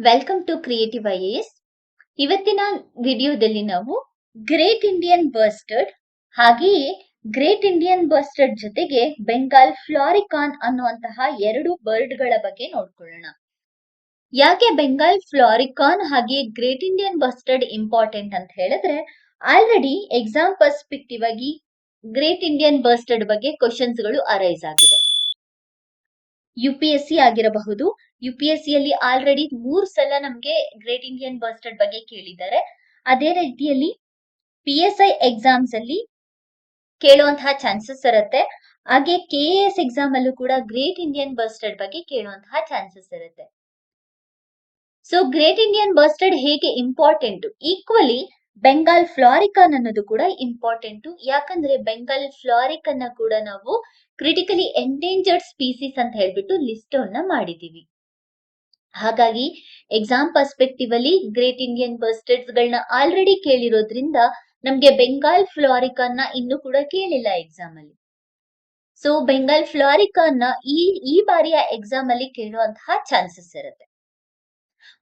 Welcome to creative IAS. ಇವತ್ತಿನ ವಿಡಿಯೋದಲ್ಲಿ ನಾವು ಗ್ರೇಟ್ ಇಂಡಿಯನ್ ಬಸ್ಟರ್ಡ್ ಹಾಗೆಯೇ ಗ್ರೇಟ್ ಇಂಡಿಯನ್ ಬಸ್ಟರ್ಡ್ ಜೊತೆಗೆ ಬೆಂಗಾಲ್ ಫ್ಲಾರಿಕಾನ್ ಅನ್ನುವಂತಹ ಎರಡು ಬರ್ಡ್ಗಳ ಬಗ್ಗೆ ನೋಡ್ಕೊಳ್ಳೋಣ. ಯಾಕೆ ಬೆಂಗಾಲ್ ಫ್ಲಾರಿಕಾನ್ ಹಾಗೆ ಗ್ರೇಟ್ ಇಂಡಿಯನ್ ಬಸ್ಟರ್ಡ್ ಇಂಪಾರ್ಟೆಂಟ್ ಅಂತ ಹೇಳಿದ್ರೆ, ಆಲ್ರೆಡಿ ಎಕ್ಸಾಮ್ ಪರ್ಸ್ಪೆಕ್ಟಿವ್ ಆಗಿ ಗ್ರೇಟ್ ಇಂಡಿಯನ್ ಬಸ್ಟರ್ಡ್ ಬಗ್ಗೆ ಕ್ವಶನ್ಸ್ ಗಳು ಅರೈಸ್ ಆಗಿದೆ. UPSC ಆಗಿರಬಹುದು. UPSC ಯಲ್ಲಿ ಆಲ್ರೆಡಿ 3 ಸಲ ನಮ್ಗೆ ಗ್ರೇಟ್ ಇಂಡಿಯನ್ ಬಸ್ಟರ್ಡ್ ಬಗ್ಗೆ ಕೇಳಿದ್ದಾರೆ. ಅದೇ ರೀತಿಯಲ್ಲಿ PSI ಎಕ್ಸಾಮ್ಸ್ ಅಲ್ಲಿ ಕೇಳುವಂತಹ ಚಾನ್ಸಸ್ ಇರುತ್ತೆ. ಹಾಗೆ KAS ಎಕ್ಸಾಮ್ ಅಲ್ಲೂ ಕೂಡ ಗ್ರೇಟ್ ಇಂಡಿಯನ್ ಬಸ್ಟರ್ಡ್ ಬಗ್ಗೆ ಕೇಳುವಂತಹ ಚಾನ್ಸಸ್ ಇರುತ್ತೆ. ಸೊ ಗ್ರೇಟ್ ಇಂಡಿಯನ್ ಬಸ್ಟರ್ಡ್ ಹೇಗೆ ಇಂಪಾರ್ಟೆಂಟ್, ಈಕ್ವಲಿ ಬೆಂಗಾಲ್ ಫ್ಲಾರಿಕಾನ್ ಅನ್ನೋದು ಕೂಡ ಇಂಪಾರ್ಟೆಂಟ್. ಯಾಕಂದ್ರೆ ಬೆಂಗಾಲ್ ಫ್ಲಾರಿಕನ್ ಕೂಡ ನಾವು ಕ್ರಿಟಿಕಲಿ ಎಂಡೇಂಜರ್ಡ್ ಸ್ಪೀಸೀಸ್ ಅಂತ ಹೇಳ್ಬಿಟ್ಟು ಲಿಸ್ಟ್ ಅನ್ನ ಮಾಡಿದೀವಿ. ಹಾಗಾಗಿ ಎಕ್ಸಾಮ್ ಪರ್ಸ್ಪೆಕ್ಟಿವ್ ಅಲ್ಲಿ ಗ್ರೇಟ್ ಇಂಡಿಯನ್ ಬಸ್ಟರ್ಡ್ಸ್ ಗಳನ್ನ ಆಲ್ರೆಡಿ ಕೇಳಿರೋದ್ರಿಂದ ನಮ್ಗೆ ಬೆಂಗಾಲ್ ಫ್ಲಾರಿಕಾನ್ ನ ಇನ್ನು ಕೂಡ ಕೇಳಿಲ್ಲ ಎಕ್ಸಾಮ್ ಅಲ್ಲಿ. ಸೊ ಬೆಂಗಾಲ್ ಫ್ಲಾರಿಕಾನ್ ನ ಈ ಬಾರಿಯ ಎಕ್ಸಾಮ್ ಅಲ್ಲಿ ಕೇಳುವಂತಹ ಚಾನ್ಸಸ್ ಇರುತ್ತೆ.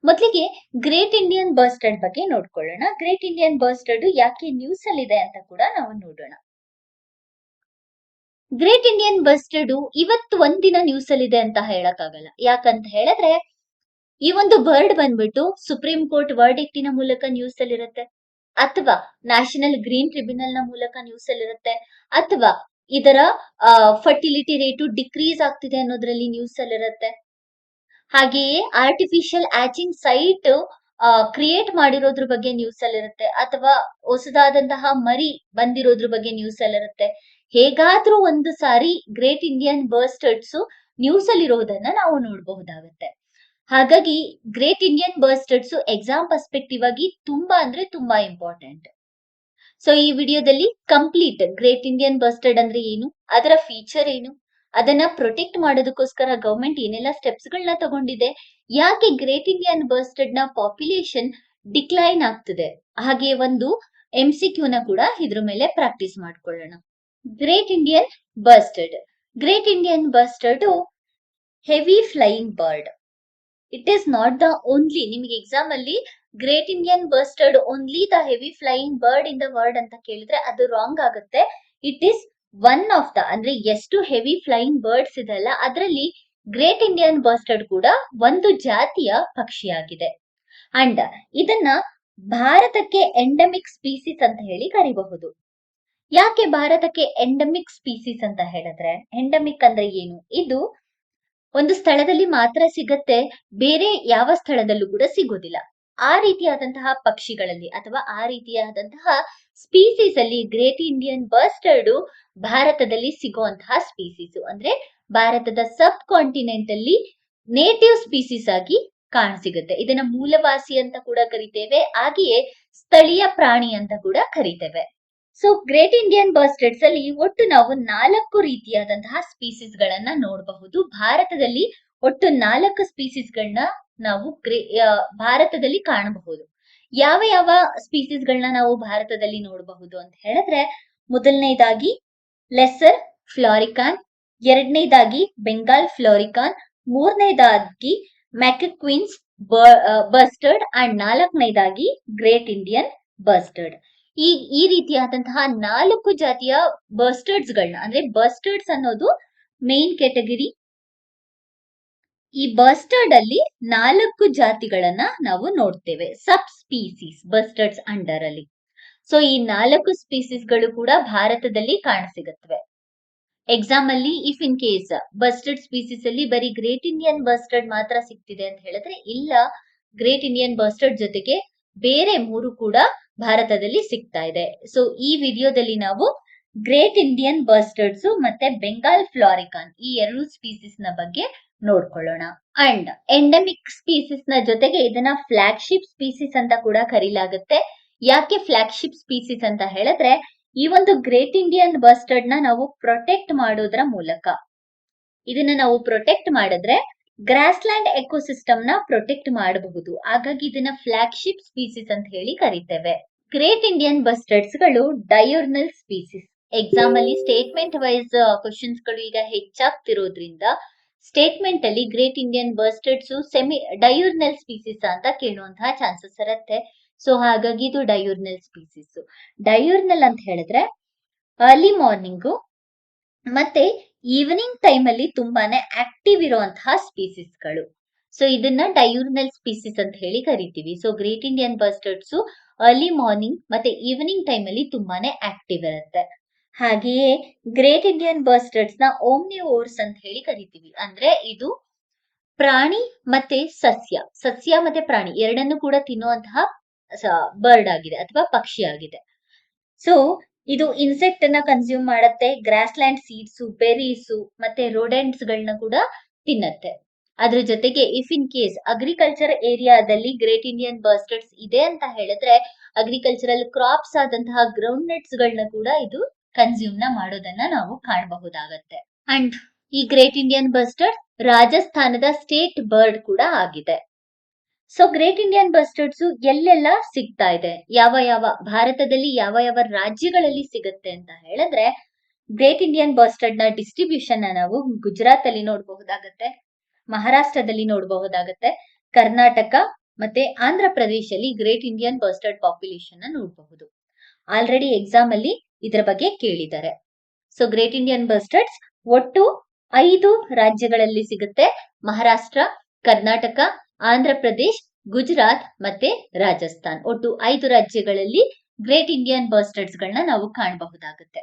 ಮೊದಲಿಗೆ ಗ್ರೇಟ್ ಇಂಡಿಯನ್ ಬಸ್ಟರ್ಡ್ ಬಗ್ಗೆ ನೋಡ್ಕೊಳ್ಳೋಣ. ಗ್ರೇಟ್ ಇಂಡಿಯನ್ ಬಸ್ಟರ್ಡ್ ಯಾಕೆ ನ್ಯೂಸ್ ಅಲ್ಲಿ ಇದೆ ಅಂತ ಕೂಡ ನಾವು ನೋಡೋಣ. ಗ್ರೇಟ್ ಇಂಡಿಯನ್ ಬಸ್ಟರ್ಡ್ ಇವತ್ತು ಒಂದಿನ ನ್ಯೂಸ್ ಅಲ್ಲಿ ಇದೆ ಅಂತ ಹೇಳಕ್ಕಾಗಲ್ಲ. ಯಾಕಂತ ಹೇಳಿದ್ರೆ ಈ ಒಂದು ಬರ್ಡ್ ಬಂದ್ಬಿಟ್ಟು ಸುಪ್ರೀಂ ಕೋರ್ಟ್ ವರ್ಡಿಕ್ಟಿನ ಮೂಲಕ ನ್ಯೂಸ್ ಅಲ್ಲಿ ಇರುತ್ತೆ, ಅಥವಾ ನ್ಯಾಷನಲ್ ಗ್ರೀನ್ ಟ್ರಿಬ್ಯುನಲ್ ನ ಮೂಲಕ ನ್ಯೂಸ್ ಅಲ್ಲಿ ಇರುತ್ತೆ, ಅಥವಾ ಇದರ ಫರ್ಟಿಲಿಟಿ ರೇಟು ಡಿಕ್ರೀಸ್ ಆಗ್ತಿದೆ ಅನ್ನೋದ್ರಲ್ಲಿ ನ್ಯೂಸ್ ಅಲ್ಲಿ ಇರುತ್ತೆ. ಹಾಗೆಯೇ ಆರ್ಟಿಫಿಷಿಯಲ್ ಆಚಿಂಗ್ ಸೈಟ್ ಕ್ರಿಯೇಟ್ ಮಾಡಿರೋದ್ರ ಬಗ್ಗೆ ನ್ಯೂಸ್ ಅಲ್ಲಿ ಇರುತ್ತೆ, ಅಥವಾ ಹೊಸದಾದಂತಹ ಮರಿ ಬಂದಿರೋದ್ರ ಬಗ್ಗೆ ನ್ಯೂಸ್ ಅಲ್ಲಿ ಇರುತ್ತೆ. ಹೇಗಾದ್ರೂ ಒಂದು ಸಾರಿ ಗ್ರೇಟ್ ಇಂಡಿಯನ್ ಬಸ್ಟರ್ಡ್ಸ್ ನ್ಯೂಸ್ ಅಲ್ಲಿ ಇರೋದನ್ನ ನಾವು ನೋಡಬಹುದಾಗುತ್ತೆ. ಹಾಗಾಗಿ ಗ್ರೇಟ್ ಇಂಡಿಯನ್ ಬಸ್ಟರ್ಡ್ಸ್ ಎಕ್ಸಾಮ್ ಪರ್ಸ್ಪೆಕ್ಟಿವ್ ಆಗಿ ತುಂಬಾ ಅಂದ್ರೆ ತುಂಬಾ ಇಂಪಾರ್ಟೆಂಟ್. ಸೊ ಈ ವಿಡಿಯೋದಲ್ಲಿ ಕಂಪ್ಲೀಟ್ ಗ್ರೇಟ್ ಇಂಡಿಯನ್ ಬಸ್ಟರ್ಡ್ ಅಂದ್ರೆ ಏನು, ಅದರ ಫೀಚರ್ ಏನು, ಅದನ್ನ ಪ್ರೊಟೆಕ್ಟ್ ಮಾಡೋದಕ್ಕೋಸ್ಕರ ಗವರ್ಮೆಂಟ್ ಏನೆಲ್ಲ ಸ್ಟೆಪ್ಸ್ ಗಳನ್ನ ತಗೊಂಡಿದೆ, ಯಾಕೆ ಗ್ರೇಟ್ ಇಂಡಿಯನ್ ಬಸ್ಟರ್ಡ್ ನ ಪಾಪ್ಯುಲೇಷನ್ ಡಿಕ್ಲೈನ್ ಆಗ್ತಿದೆ, ಹಾಗೆ ಒಂದು MCQ ನ ಕೂಡ ಇದ್ರ ಮೇಲೆ ಪ್ರಾಕ್ಟೀಸ್ ಮಾಡ್ಕೊಳ್ಳೋಣ. Great Indian bustard. Great Indian bustard heavy flying bird. It is not the only, ನಿಮಗೆ ಎಕ್ಸಾಮ್ ಅಲ್ಲಿ great Indian bustard only the heavy flying bird in the world ಅಂತ ಕೇಳಿದ್ರೆ ಅದು ರಾಂಗ್ ಆಗುತ್ತೆ. It is one of the, ಅಂದ್ರೆ ಎಷ್ಟು heavy flying birds ಇದೆಲ್ಲ ಅದರಲ್ಲಿ ಗ್ರೇಟ್ ಇಂಡಿಯನ್ ಬಸ್ಟರ್ಡ್ ಕೂಡ ಒಂದು ಜಾತಿಯ ಪಕ್ಷಿಯಾಗಿದೆ. ಅಂಡ್ ಇದನ್ನ ಭಾರತಕ್ಕೆ ಎಂಡಮಿಕ್ ಸ್ಪೀಸೀಸ್ ಅಂತ ಹೇಳಿ ಕರಿಬಹುದು. ಯಾಕೆ ಭಾರತಕ್ಕೆ ಎಂಡಮಿಕ್ ಸ್ಪೀಸೀಸ್ ಅಂತ ಹೇಳಿದ್ರೆ, ಎಂಡಮಿಕ್ ಅಂದ್ರೆ ಏನು, ಇದು ಒಂದು ಸ್ಥಳದಲ್ಲಿ ಮಾತ್ರ ಸಿಗತ್ತೆ, ಬೇರೆ ಯಾವ ಸ್ಥಳದಲ್ಲೂ ಕೂಡ ಸಿಗೋದಿಲ್ಲ. ಆ ರೀತಿಯಾದಂತಹ ಪಕ್ಷಿಗಳಲ್ಲಿ ಅಥವಾ ಆ ರೀತಿಯಾದಂತಹ ಸ್ಪೀಸೀಸ್ ಅಲ್ಲಿ ಗ್ರೇಟ್ ಇಂಡಿಯನ್ ಬಸ್ಟರ್ಡ್ ಭಾರತದಲ್ಲಿ ಸಿಗುವಂತಹ ಸ್ಪೀಸೀಸ್, ಅಂದ್ರೆ ಭಾರತದ ಸಬ್ ಕಾಂಟಿನೆಂಟ್ ಅಲ್ಲಿ ನೇಟಿವ್ ಸ್ಪೀಸೀಸ್ ಆಗಿ ಕಾಣಸಿಗುತ್ತೆ. ಇದನ್ನ ಮೂಲವಾಸಿ ಅಂತ ಕೂಡ ಕರಿತೇವೆ, ಹಾಗೆಯೇ ಸ್ಥಳೀಯ ಪ್ರಾಣಿ ಅಂತ ಕೂಡ ಕರಿತೇವೆ. ಸೊ ಗ್ರೇಟ್ ಇಂಡಿಯನ್ ಬಸ್ಟರ್ಡ್ಸ್ ಅಲ್ಲಿ ಒಟ್ಟು ನಾವು 4 ರೀತಿಯಾದಂತಹ ಸ್ಪೀಸೀಸ್ ಗಳನ್ನ ನೋಡಬಹುದು. ಭಾರತದಲ್ಲಿ ಒಟ್ಟು 4 ಸ್ಪೀಸೀಸ್ ಗಳನ್ನ ನಾವು ಭಾರತದಲ್ಲಿ ಕಾಣಬಹುದು. ಯಾವ ಯಾವ ಸ್ಪೀಸೀಸ್ ಗಳನ್ನ ನಾವು ಭಾರತದಲ್ಲಿ ನೋಡಬಹುದು ಅಂತ ಹೇಳಿದ್ರೆ, ಮೊದಲನೇದಾಗಿ ಲೆಸರ್ ಫ್ಲಾರಿಕಾನ್, ಎರಡನೇದಾಗಿ ಬೆಂಗಾಲ್ ಫ್ಲಾರಿಕಾನ್, ಮೂರನೇದಾಗಿ ಮ್ಯಾಕಕ್ವೀನ್ಸ್ ಬಸ್ಟರ್ಡ್ ಅಂಡ್ ನಾಲ್ಕನೇದಾಗಿ ಗ್ರೇಟ್ ಇಂಡಿಯನ್ ಬಸ್ಟರ್ಡ್. ಈ ರೀತಿಯಾದಂತಹ 4 ಜಾತಿಯ ಬಸ್ಟರ್ಡ್ಸ್ ಗಳನ್ನ, ಅಂದ್ರೆ ಬಸ್ಟರ್ಡ್ಸ್ ಅನ್ನೋದು ಮೇನ್ ಕ್ಯಾಟಗರಿ. ಈ ಬಸ್ಟರ್ಡ್ ಅಲ್ಲಿ 4 ಜಾತಿಗಳನ್ನ ನಾವು ನೋಡ್ತೇವೆ, ಸಬ್ ಸ್ಪೀಸೀಸ್ ಬಸ್ಟರ್ಡ್ಸ್ ಅಂಡರ್ ಅಲ್ಲಿ. ಸೊ ಈ 4 ಸ್ಪೀಸೀಸ್ ಗಳು ಕೂಡ ಭಾರತದಲ್ಲಿ ಕಾಣಸಿಗುತ್ತವೆ. ಎಕ್ಸಾಮ್ ಅಲ್ಲಿ if in case bustard species ಅಲ್ಲಿ ಬರೀ ಗ್ರೇಟ್ ಇಂಡಿಯನ್ ಬಸ್ಟರ್ಡ್ ಮಾತ್ರ ಸಿಗ್ತಿದೆ ಅಂತ ಹೇಳಿದ್ರೆ, ಇಲ್ಲ, ಗ್ರೇಟ್ ಇಂಡಿಯನ್ ಬಸ್ಟರ್ಡ್ ಜೊತೆಗೆ ಬೇರೆ 3 ಕೂಡ ಭಾರತದಲ್ಲಿ ಸಿಗ್ತಾ ಇದೆ. ಸೊ ಈ ವಿಡಿಯೋದಲ್ಲಿ ನಾವು ಗ್ರೇಟ್ ಇಂಡಿಯನ್ ಬಸ್ಟರ್ಡ್ಸ್ ಮತ್ತೆ ಬೆಂಗಾಲ್ ಫ್ಲಾರಿಕಾನ್ ಈ 2 ಸ್ಪೀಸೀಸ್ ನ ಬಗ್ಗೆ ನೋಡ್ಕೊಳ್ಳೋಣ. ಅಂಡ್ ಎಂಡಮಿಕ್ ಸ್ಪೀಸೀಸ್ ನ ಜೊತೆಗೆ ಇದನ್ನ ಫ್ಲಾಗ್ಶಿಪ್ ಸ್ಪೀಸೀಸ್ ಅಂತ ಕೂಡ ಕರೀಲಾಗುತ್ತೆ. ಯಾಕೆ ಫ್ಲಾಗ್ಶಿಪ್ ಸ್ಪೀಸೀಸ್ ಅಂತ ಹೇಳಿದ್ರೆ, ಈ ಒಂದು ಗ್ರೇಟ್ ಇಂಡಿಯನ್ ಬಸ್ಟರ್ಡ್ ನ ನಾವು ಪ್ರೊಟೆಕ್ಟ್ ಮಾಡೋದ್ರ ಮೂಲಕ, ಇದನ್ನ ನಾವು ಪ್ರೊಟೆಕ್ಟ್ ಮಾಡಿದ್ರೆ ಗ್ರಾಸ್ಲ್ಯಾಂಡ್ ಎಕೋಸಿಸ್ಟಮ್ ನ ಪ್ರೊಟೆಕ್ಟ್ ಮಾಡಬಹುದು. ಹಾಗಾಗಿ ಇದನ್ನ ಫ್ಲಾಗ್ಶಿಪ್ ಸ್ಪೀಸೀಸ್ ಅಂತ ಹೇಳಿ ಕರಿತೇವೆ. ಗ್ರೇಟ್ ಇಂಡಿಯನ್ ಬಸ್ಟರ್ಡ್ಸ್ ಗಳು ಡಯೋರ್ನಲ್ ಸ್ಪೀಸೀಸ್. ಎಕ್ಸಾಮ್ ಅಲ್ಲಿ ಸ್ಟೇಟ್ಮೆಂಟ್ ವೈಸ್ ಕ್ವಶನ್ಸ್ ಗಳು ಈಗ ಹೆಚ್ಚಾಗ್ತಿರೋದ್ರಿಂದ ಸ್ಟೇಟ್ಮೆಂಟ್ ಅಲ್ಲಿ ಗ್ರೇಟ್ ಇಂಡಿಯನ್ ಬರ್ಸ್ಟೆಡ್ಸ್ ಸೆಮಿ ಡಯೂರ್ನಲ್ ಸ್ಪೀಸೀಸ್ ಅಂತ ಕೇಳುವಂತಹ ಚಾನ್ಸಸ್ ಇರುತ್ತೆ. ಸೊ ಹಾಗಾಗಿ ಇದು ಡಯೂರ್ನಲ್ ಸ್ಪೀಸೀಸ್. ಡಯೂರ್ನಲ್ ಅಂತ ಹೇಳಿದ್ರೆ ಅರ್ಲಿ ಮಾರ್ನಿಂಗು ಮತ್ತೆ ಈವ್ನಿಂಗ್ ಟೈಮ್ ಅಲ್ಲಿ ತುಂಬಾನೇ ಆಕ್ಟಿವ್ ಇರುವಂತಹ ಸ್ಪೀಸೀಸ್ಗಳು. ಸೊ ಇದನ್ನ ಡಯೂರ್ನಲ್ ಸ್ಪೀಸೀಸ್ ಅಂತ ಹೇಳಿ ಕರಿತೀವಿ. So great Indian bustards early morning ಮತ್ತೆ ಈವ್ನಿಂಗ್ ಟೈಮ್ ಅಲ್ಲಿ ತುಂಬಾನೇ ಆಕ್ಟಿವ್ ಇರುತ್ತೆ. ಹಾಗೆಯೇ ಗ್ರೇಟ್ ಇಂಡಿಯನ್ ಬರ್ಸ್ಟರ್ಡ್ಸ್ ನ ಓಮ್ನಿವೋರ್ಸ್ ಅಂತ ಹೇಳಿ ಕರಿತೀವಿ. ಅಂದ್ರೆ ಇದು ಪ್ರಾಣಿ ಮತ್ತೆ ಸಸ್ಯ ಮತ್ತೆ ಪ್ರಾಣಿ ಎರಡನ್ನು ಕೂಡ ತಿನ್ನುವಂತಹ ಬರ್ಡ್ ಆಗಿದೆ ಅಥವಾ ಪಕ್ಷಿ ಆಗಿದೆ. ಸೊ ಇದು ಇನ್ಸೆಕ್ಟ್ ಅನ್ನ ಕನ್ಸ್ಯೂಮ್ ಮಾಡತ್ತೆ, ಗ್ರಾಸ್ ಲ್ಯಾಂಡ್ ಸೀಡ್ಸ್, ಬೆರೀಸ್ ಮತ್ತೆ ರೋಡೆಂಟ್ಸ್ ಗಳನ್ನ ಕೂಡ ತಿನ್ನತ್ತೆ. ಅದ್ರ ಜೊತೆಗೆ ಇಫ್ ಇನ್ ಕೇಸ್ ಅಗ್ರಿಕಲ್ಚರ್ ಏರಿಯಾದಲ್ಲಿ ಗ್ರೇಟ್ ಇಂಡಿಯನ್ ಬರ್ಸ್ಟರ್ಡ್ಸ್ ಇದೆ ಅಂತ ಹೇಳಿದ್ರೆ ಅಗ್ರಿಕಲ್ಚರಲ್ ಕ್ರಾಪ್ಸ್ ಆದಂತಹ ಗ್ರೌಂಡ್ ನಟ್ಸ್ ಗಳನ್ನ ಕೂಡ ಇದು ಕನ್ಸ್ಯೂಮ್ ನ ಮಾಡೋದನ್ನ ನಾವು ಕಾಣಬಹುದಾಗತ್ತೆ. ಅಂಡ್ ಈ ಗ್ರೇಟ್ ಇಂಡಿಯನ್ ಬರ್ಸ್ಟರ್ಡ್ ರಾಜಸ್ಥಾನದ ಸ್ಟೇಟ್ ಬರ್ಡ್ ಕೂಡ ಆಗಿದೆ. ಸೊ ಗ್ರೇಟ್ ಇಂಡಿಯನ್ ಬರ್ಸ್ಟರ್ಡ್ಸ್ ಎಲ್ಲೆಲ್ಲ ಸಿಗ್ತಾ ಇದೆ, ಯಾವ ಭಾರತದಲ್ಲಿ ಯಾವ ರಾಜ್ಯಗಳಲ್ಲಿ ಸಿಗುತ್ತೆ ಅಂತ ಹೇಳಿದ್ರೆ ಗ್ರೇಟ್ ಇಂಡಿಯನ್ ಬರ್ಸ್ಟರ್ಡ್ ನ ಡಿಸ್ಟ್ರಿಬ್ಯೂಷನ್ ನಾವು ಗುಜರಾತ್ ಅಲ್ಲಿ ನೋಡಬಹುದಾಗತ್ತೆ, ಮಹಾರಾಷ್ಟ್ರದಲ್ಲಿ ನೋಡಬಹುದಾಗತ್ತೆ, ಕರ್ನಾಟಕ ಮತ್ತೆ ಆಂಧ್ರ ಪ್ರದೇಶಲ್ಲಿ ಗ್ರೇಟ್ ಇಂಡಿಯನ್ ಬರ್ಸ್ಟರ್ಡ್ ಪಾಪ್ಯುಲೇಷನ್ ನೋಡಬಹುದು. ಆಲ್ರೆಡಿ ಎಕ್ಸಾಮ್ ಅಲ್ಲಿ ಇದರ ಬಗ್ಗೆ ಕೇಳಿದ್ದಾರೆ. ಸೊ ಗ್ರೇಟ್ ಇಂಡಿಯನ್ ಬರ್ಸ್ಟರ್ಡ್ಸ್ ಒಟ್ಟು 5 ರಾಜ್ಯಗಳಲ್ಲಿ ಸಿಗುತ್ತೆ. ಮಹಾರಾಷ್ಟ್ರ, ಕರ್ನಾಟಕ, ಆಂಧ್ರ ಪ್ರದೇಶ್, ಗುಜರಾತ್ ಮತ್ತೆ ರಾಜಸ್ಥಾನ್. ಒಟ್ಟು 5 ರಾಜ್ಯಗಳಲ್ಲಿ ಗ್ರೇಟ್ ಇಂಡಿಯನ್ ಬರ್ಸ್ಟರ್ಡ್ಸ್ ಗಳನ್ನ ನಾವು ಕಾಣಬಹುದಾಗುತ್ತೆ.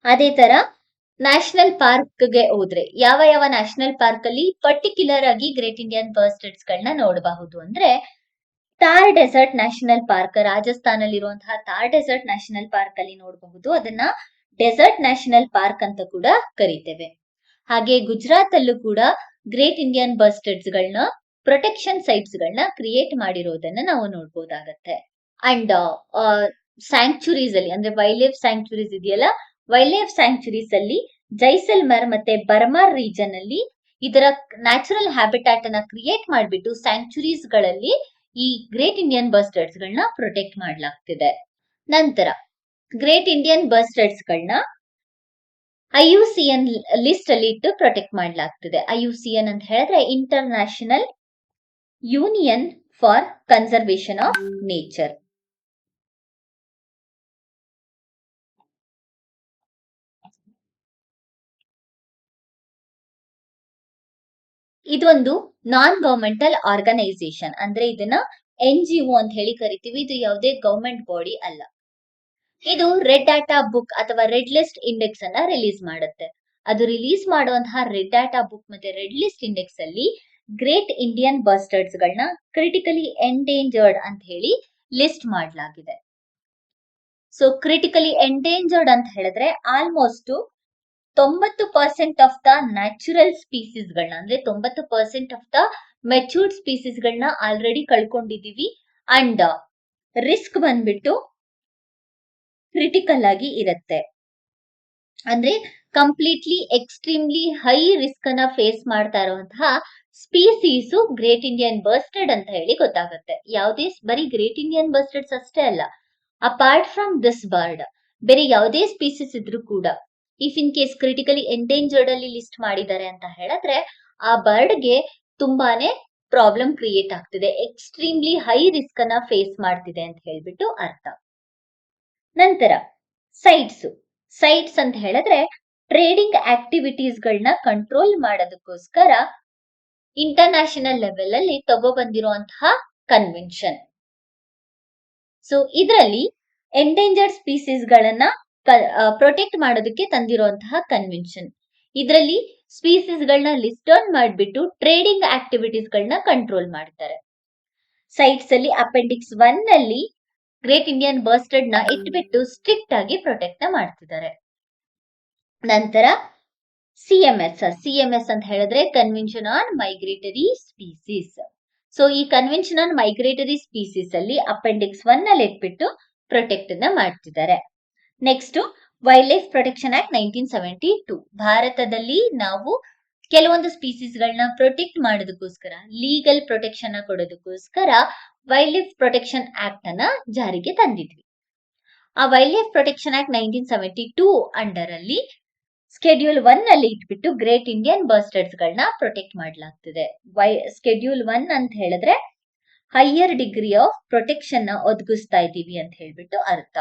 ಅದೇ ತರ ನ್ಯಾಷನಲ್ ಪಾರ್ಕ್ ಗೆ ಹೋದ್ರೆ ಯಾವ ನ್ಯಾಷನಲ್ ಪಾರ್ಕ್ ಅಲ್ಲಿ ಪರ್ಟಿಕ್ಯುಲರ್ ಆಗಿ ಗ್ರೇಟ್ ಇಂಡಿಯನ್ ಬರ್ಸ್ಟರ್ಡ್ಸ್ ಗಳನ್ನ ನೋಡಬಹುದು ಅಂದ್ರೆ ಥಾರ್ ಡೆಸರ್ಟ್ ನ್ಯಾಷನಲ್ ಪಾರ್ಕ್, ರಾಜಸ್ಥಾನಲ್ಲಿರುವಂತಹ ಥಾರ್ ಡೆಸರ್ಟ್ ನ್ಯಾಷನಲ್ ಪಾರ್ಕ್ ಅಲ್ಲಿ ನೋಡಬಹುದು. ಅದನ್ನ ಡೆಸರ್ಟ್ ನ್ಯಾಷನಲ್ ಪಾರ್ಕ್ ಅಂತ ಕೂಡ ಕರಿತೇವೆ. ಹಾಗೆ ಗುಜರಾತ್ ಅಲ್ಲೂ ಕೂಡ ಗ್ರೇಟ್ ಇಂಡಿಯನ್ ಬರ್ಸ್ಟರ್ಡ್ಸ್ ಗಳನ್ನ ಪ್ರೊಟೆಕ್ಷನ್ ಸೈಟ್ಸ್ ಗಳನ್ನ ಕ್ರಿಯೇಟ್ ಮಾಡಿರೋದನ್ನ ನಾವು ನೋಡಬಹುದಾಗತ್ತೆ. ಅಂಡ್ ಸ್ಯಾಂಕ್ಚುರೀಸ್ ಅಲ್ಲಿ ಅಂದ್ರೆ ವೈಲ್ಡ್ ಲೈಫ್ ಸ್ಯಾಂಕ್ಚುರೀಸ್ ಇದೆಯಲ್ಲ, ವೈಲ್ಡ್ ಲೈಫ್ ಸ್ಯಾಂಕ್ಚುರೀಸ್ ಅಲ್ಲಿ ಜೈಸಲ್ಮರ್ ಮತ್ತೆ ಬರ್ಮಾರ್ ರೀಜನ್ ಅಲ್ಲಿ ಇದರ ನ್ಯಾಚುರಲ್ ಹ್ಯಾಬಿಟಾಟ್ ಅನ್ನ ಕ್ರಿಯೇಟ್ ಮಾಡಿಬಿಟ್ಟು ಸ್ಯಾಂಕ್ಚುರೀಸ್ ಗಳಲ್ಲಿ ಈ ಗ್ರೇಟ್ ಇಂಡಿಯನ್ ಬರ್ಸ್ಟರ್ಡ್ಸ್ ಗಳನ್ನ ಪ್ರೊಟೆಕ್ಟ್ ಮಾಡಲಾಗ್ತಿದೆ. ನಂತರ ಗ್ರೇಟ್ ಇಂಡಿಯನ್ ಬರ್ಸ್ಟರ್ಡ್ಸ್ ಗಳನ್ನ ಐಯುಸಿಎನ್ ಲಿಸ್ಟ್ ಅಲ್ಲಿ ಇಟ್ಟು ಪ್ರೊಟೆಕ್ಟ್ ಮಾಡಲಾಗ್ತಿದೆ. ಐಯುಸಿಎನ್ ಅಂತ ಹೇಳಿದ್ರೆ international union for conservation of nature. ಇದೊಂದು ನಾನ್ ಗವರ್ಮೆಂಟಲ್ ಆರ್ಗನೈಸೇಷನ್, ಅಂದ್ರೆ ಇದನ್ನ NGO ಅಂತ ಹೇಳಿ ಕರಿತೀವಿ. ಇದು ಯಾವುದೇ ಗವರ್ಮೆಂಟ್ ಬಾಡಿ ಅಲ್ಲ. ಇದು ರೆಡ್ ಡಾಟಾ ಬುಕ್ ಅಥವಾ ರೆಡ್ ಲಿಸ್ಟ್ ಇಂಡೆಕ್ಸ್ ಅನ್ನ ರಿಲೀಸ್ ಮಾಡುತ್ತೆ. ಅದು ರಿಲೀಸ್ ಮಾಡುವಂತಹ ರೆಡ್ ಡಾಟಾ ಬುಕ್ ಮತ್ತೆ ರೆಡ್ ಲಿಸ್ಟ್ ಇಂಡೆಕ್ಸ್ ಅಲ್ಲಿ ಗ್ರೇಟ್ ಇಂಡಿಯನ್ ಬರ್ಸ್ಟರ್ಡ್ಸ್ ಗಳನ್ನ ಕ್ರಿಟಿಕಲಿ ಎಂಡೇಂಜರ್ಡ್ ಅಂತ ಹೇಳಿ ಲಿಸ್ಟ್ ಮಾಡಲಾಗಿದೆ. ಸೊ ಕ್ರಿಟಿಕಲಿ ಎಂಡೇಂಜರ್ಡ್ ಅಂತ ಹೇಳಿದ್ರೆ almost 90% of the natural species ಗಳನ್ನ ಅಂದ್ರೆ 90% ಆಫ್ ದ ಮೆಚೂರ್ಡ್ ಸ್ಪೀಸೀಸ್ ಗಳನ್ನ ಆಲ್ರೆಡಿ ಕಳ್ಕೊಂಡಿದೀವಿ. ಅಂಡ್ ರಿಸ್ಕ್ ಬಂದ್ಬಿಟ್ಟು ಕ್ರಿಟಿಕಲ್ ಆಗಿ ಇರುತ್ತೆ. ಅಂದ್ರೆ ಕಂಪ್ಲೀಟ್ಲಿ ಎಕ್ಸ್ಟ್ರೀಮ್ಲಿ ಹೈ ರಿಸ್ಕ್ ಅನ್ನ ಫೇಸ್ ಮಾಡ್ತಾ ಇರುವಂತಹ ಸ್ಪೀಸೀಸ್ ಗ್ರೇಟ್ ಇಂಡಿಯನ್ ಬರ್ಸ್ಟರ್ಡ್ ಅಂತ ಹೇಳಿ ಗೊತ್ತಾಗುತ್ತೆ. ಯಾವುದೇ ಬರೀ ಗ್ರೇಟ್ ಇಂಡಿಯನ್ ಬರ್ಸ್ಟರ್ಡ್ಸ್ ಅಷ್ಟೇ ಅಲ್ಲ, ಅಪಾರ್ಟ್ ಫ್ರಮ್ ದಿಸ್ ಬರ್ಡ್ ಬೇರೆ ಯಾವುದೇ ಸ್ಪೀಸೀಸ್ ಇದ್ರೂ ಕೂಡ if in case critically endangered ಅಲ್ಲಿ ಲಿಸ್ಟ್ ಮಾಡಿದ್ದಾರೆ ಅಂತ ಹೇಳಿದ್ರೆ ಆ ಬರ್ಡ್ ಗೆ ತುಂಬಾನೇ ಪ್ರಾಬ್ಲಮ್ ಕ್ರಿಯೇಟ್ ಆಗ್ತಿದೆ, ಎಕ್ಸ್ಟ್ರೀಮ್ಲಿ ಹೈ ರಿಸ್ಕ್ ಅನ್ನ ಫೇಸ್ ಮಾಡ್ತಿದೆ ಅಂತ ಹೇಳ್ಬಿಟ್ಟು ಅರ್ಥ. ನಂತರ ಸೈಟ್ಸ್ ಅಂತ ಹೇಳಿದ್ರೆ ಟ್ರೇಡಿಂಗ್ ಆಕ್ಟಿವಿಟೀಸ್ ಗಳನ್ನ ಕಂಟ್ರೋಲ್ ಮಾಡೋದಕ್ಕೋಸ್ಕರ ಇಂಟರ್ನ್ಯಾಷನಲ್ ಲೆವೆಲ್ ಅಲ್ಲಿ ತಗೊಬಂದಿರುವಂತಹ ಕನ್ವೆನ್ಷನ್. ಸೊ ಇದರಲ್ಲಿ ಎಂಡೇಂಜರ್ಡ್ ಸ್ಪೀಸೀಸ್ ಗಳನ್ನ ಪ್ರೊಟೆಕ್ಟ್ ಮಾಡೋದಕ್ಕೆ ತಂದಿರುವಂತಹ ಕನ್ವೆನ್ಷನ್. ಇದರಲ್ಲಿ ಸ್ಪೀಸೀಸ್ ಗಳನ್ನ ಲಿಸ್ಟ್ ಡೌನ್ ಮಾಡಿಬಿಟ್ಟು ಟ್ರೇಡಿಂಗ್ ಆಕ್ಟಿವಿಟೀಸ್ ಗಳನ್ನ ಕಂಟ್ರೋಲ್ ಮಾಡ್ತಾರೆ. ಸೈಟ್ಸ್ ಅಲ್ಲಿ ಅಪೆಂಡಿಕ್ಸ್ 1 ನಲ್ಲಿ ಗ್ರೇಟ್ ಇಂಡಿಯನ್ ಬರ್ಸ್ಟರ್ಡ್ ನ ಇಟ್ಬಿಟ್ಟು ಸ್ಟ್ರಿಕ್ಟ್ ಆಗಿ ಪ್ರೊಟೆಕ್ಟ್ ಮಾಡ್ತಿದ್ದಾರೆ. ನಂತರ ಸಿಎಂಎಸ್ ಅಂತ ಹೇಳಿದ್ರೆ convention on migratory species. So ಈ ಕನ್ವೆನ್ಷನ್ ಆನ್ ಮೈಗ್ರೇಟರಿ ಸ್ಪೀಸೀಸ್ ಅಲ್ಲಿ ಅಪೆಂಡಿಕ್ಸ್ 1 ನಲ್ಲಿ ಇಟ್ಬಿಟ್ಟು ಪ್ರೊಟೆಕ್ಟ್ ಅನ್ನ ಮಾಡ್ತಿದ್ದಾರೆ. Next wildlife protection act 1972. ಭಾರತದಲ್ಲಿ ನಾವು ಕೆಲವೊಂದು ಸ್ಪೀಸೀಸ್ ಗಳನ್ನ ಪ್ರೊಟೆಕ್ಟ್ ಮಾಡೋದಕ್ಕೋಸ್ಕರ ಲೀಗಲ್ ಪ್ರೊಟೆಕ್ಷನ್ ಕೊಡೋದಕ್ಕೋಸ್ಕರ ವೈಲ್ಡ್ ಲೈಫ್ ಪ್ರೊಟೆಕ್ಷನ್ ಆಕ್ಟ್ ಅನ್ನ ಜಾರಿಗೆ ತಂದಿದ್ವಿ. ಆ wildlife protection act 1972 under ಅಲ್ಲಿ ಸ್ಕೆಡ್ಯೂಲ್ 1 ಅಲ್ಲಿ ಇಟ್ಬಿಟ್ಟು ಗ್ರೇಟ್ ಇಂಡಿಯನ್ ಬರ್ಸ್ಟರ್ಡ್ಸ್ ಗಳನ್ನ ಪ್ರೊಟೆಕ್ಟ್ ಮಾಡಲಾಗ್ತಿದೆ. ಸ್ಕೆಡ್ಯೂಲ್ 1 ಅಂತ ಹೇಳಿದ್ರೆ ಹೈಯರ್ ಡಿಗ್ರಿ ಆಫ್ ಪ್ರೊಟೆಕ್ಷನ್ ನ ಒದಗಿಸ್ತಾ ಇದ್ದೀವಿ ಅಂತ ಹೇಳ್ಬಿಟ್ಟು ಅರ್ಥ.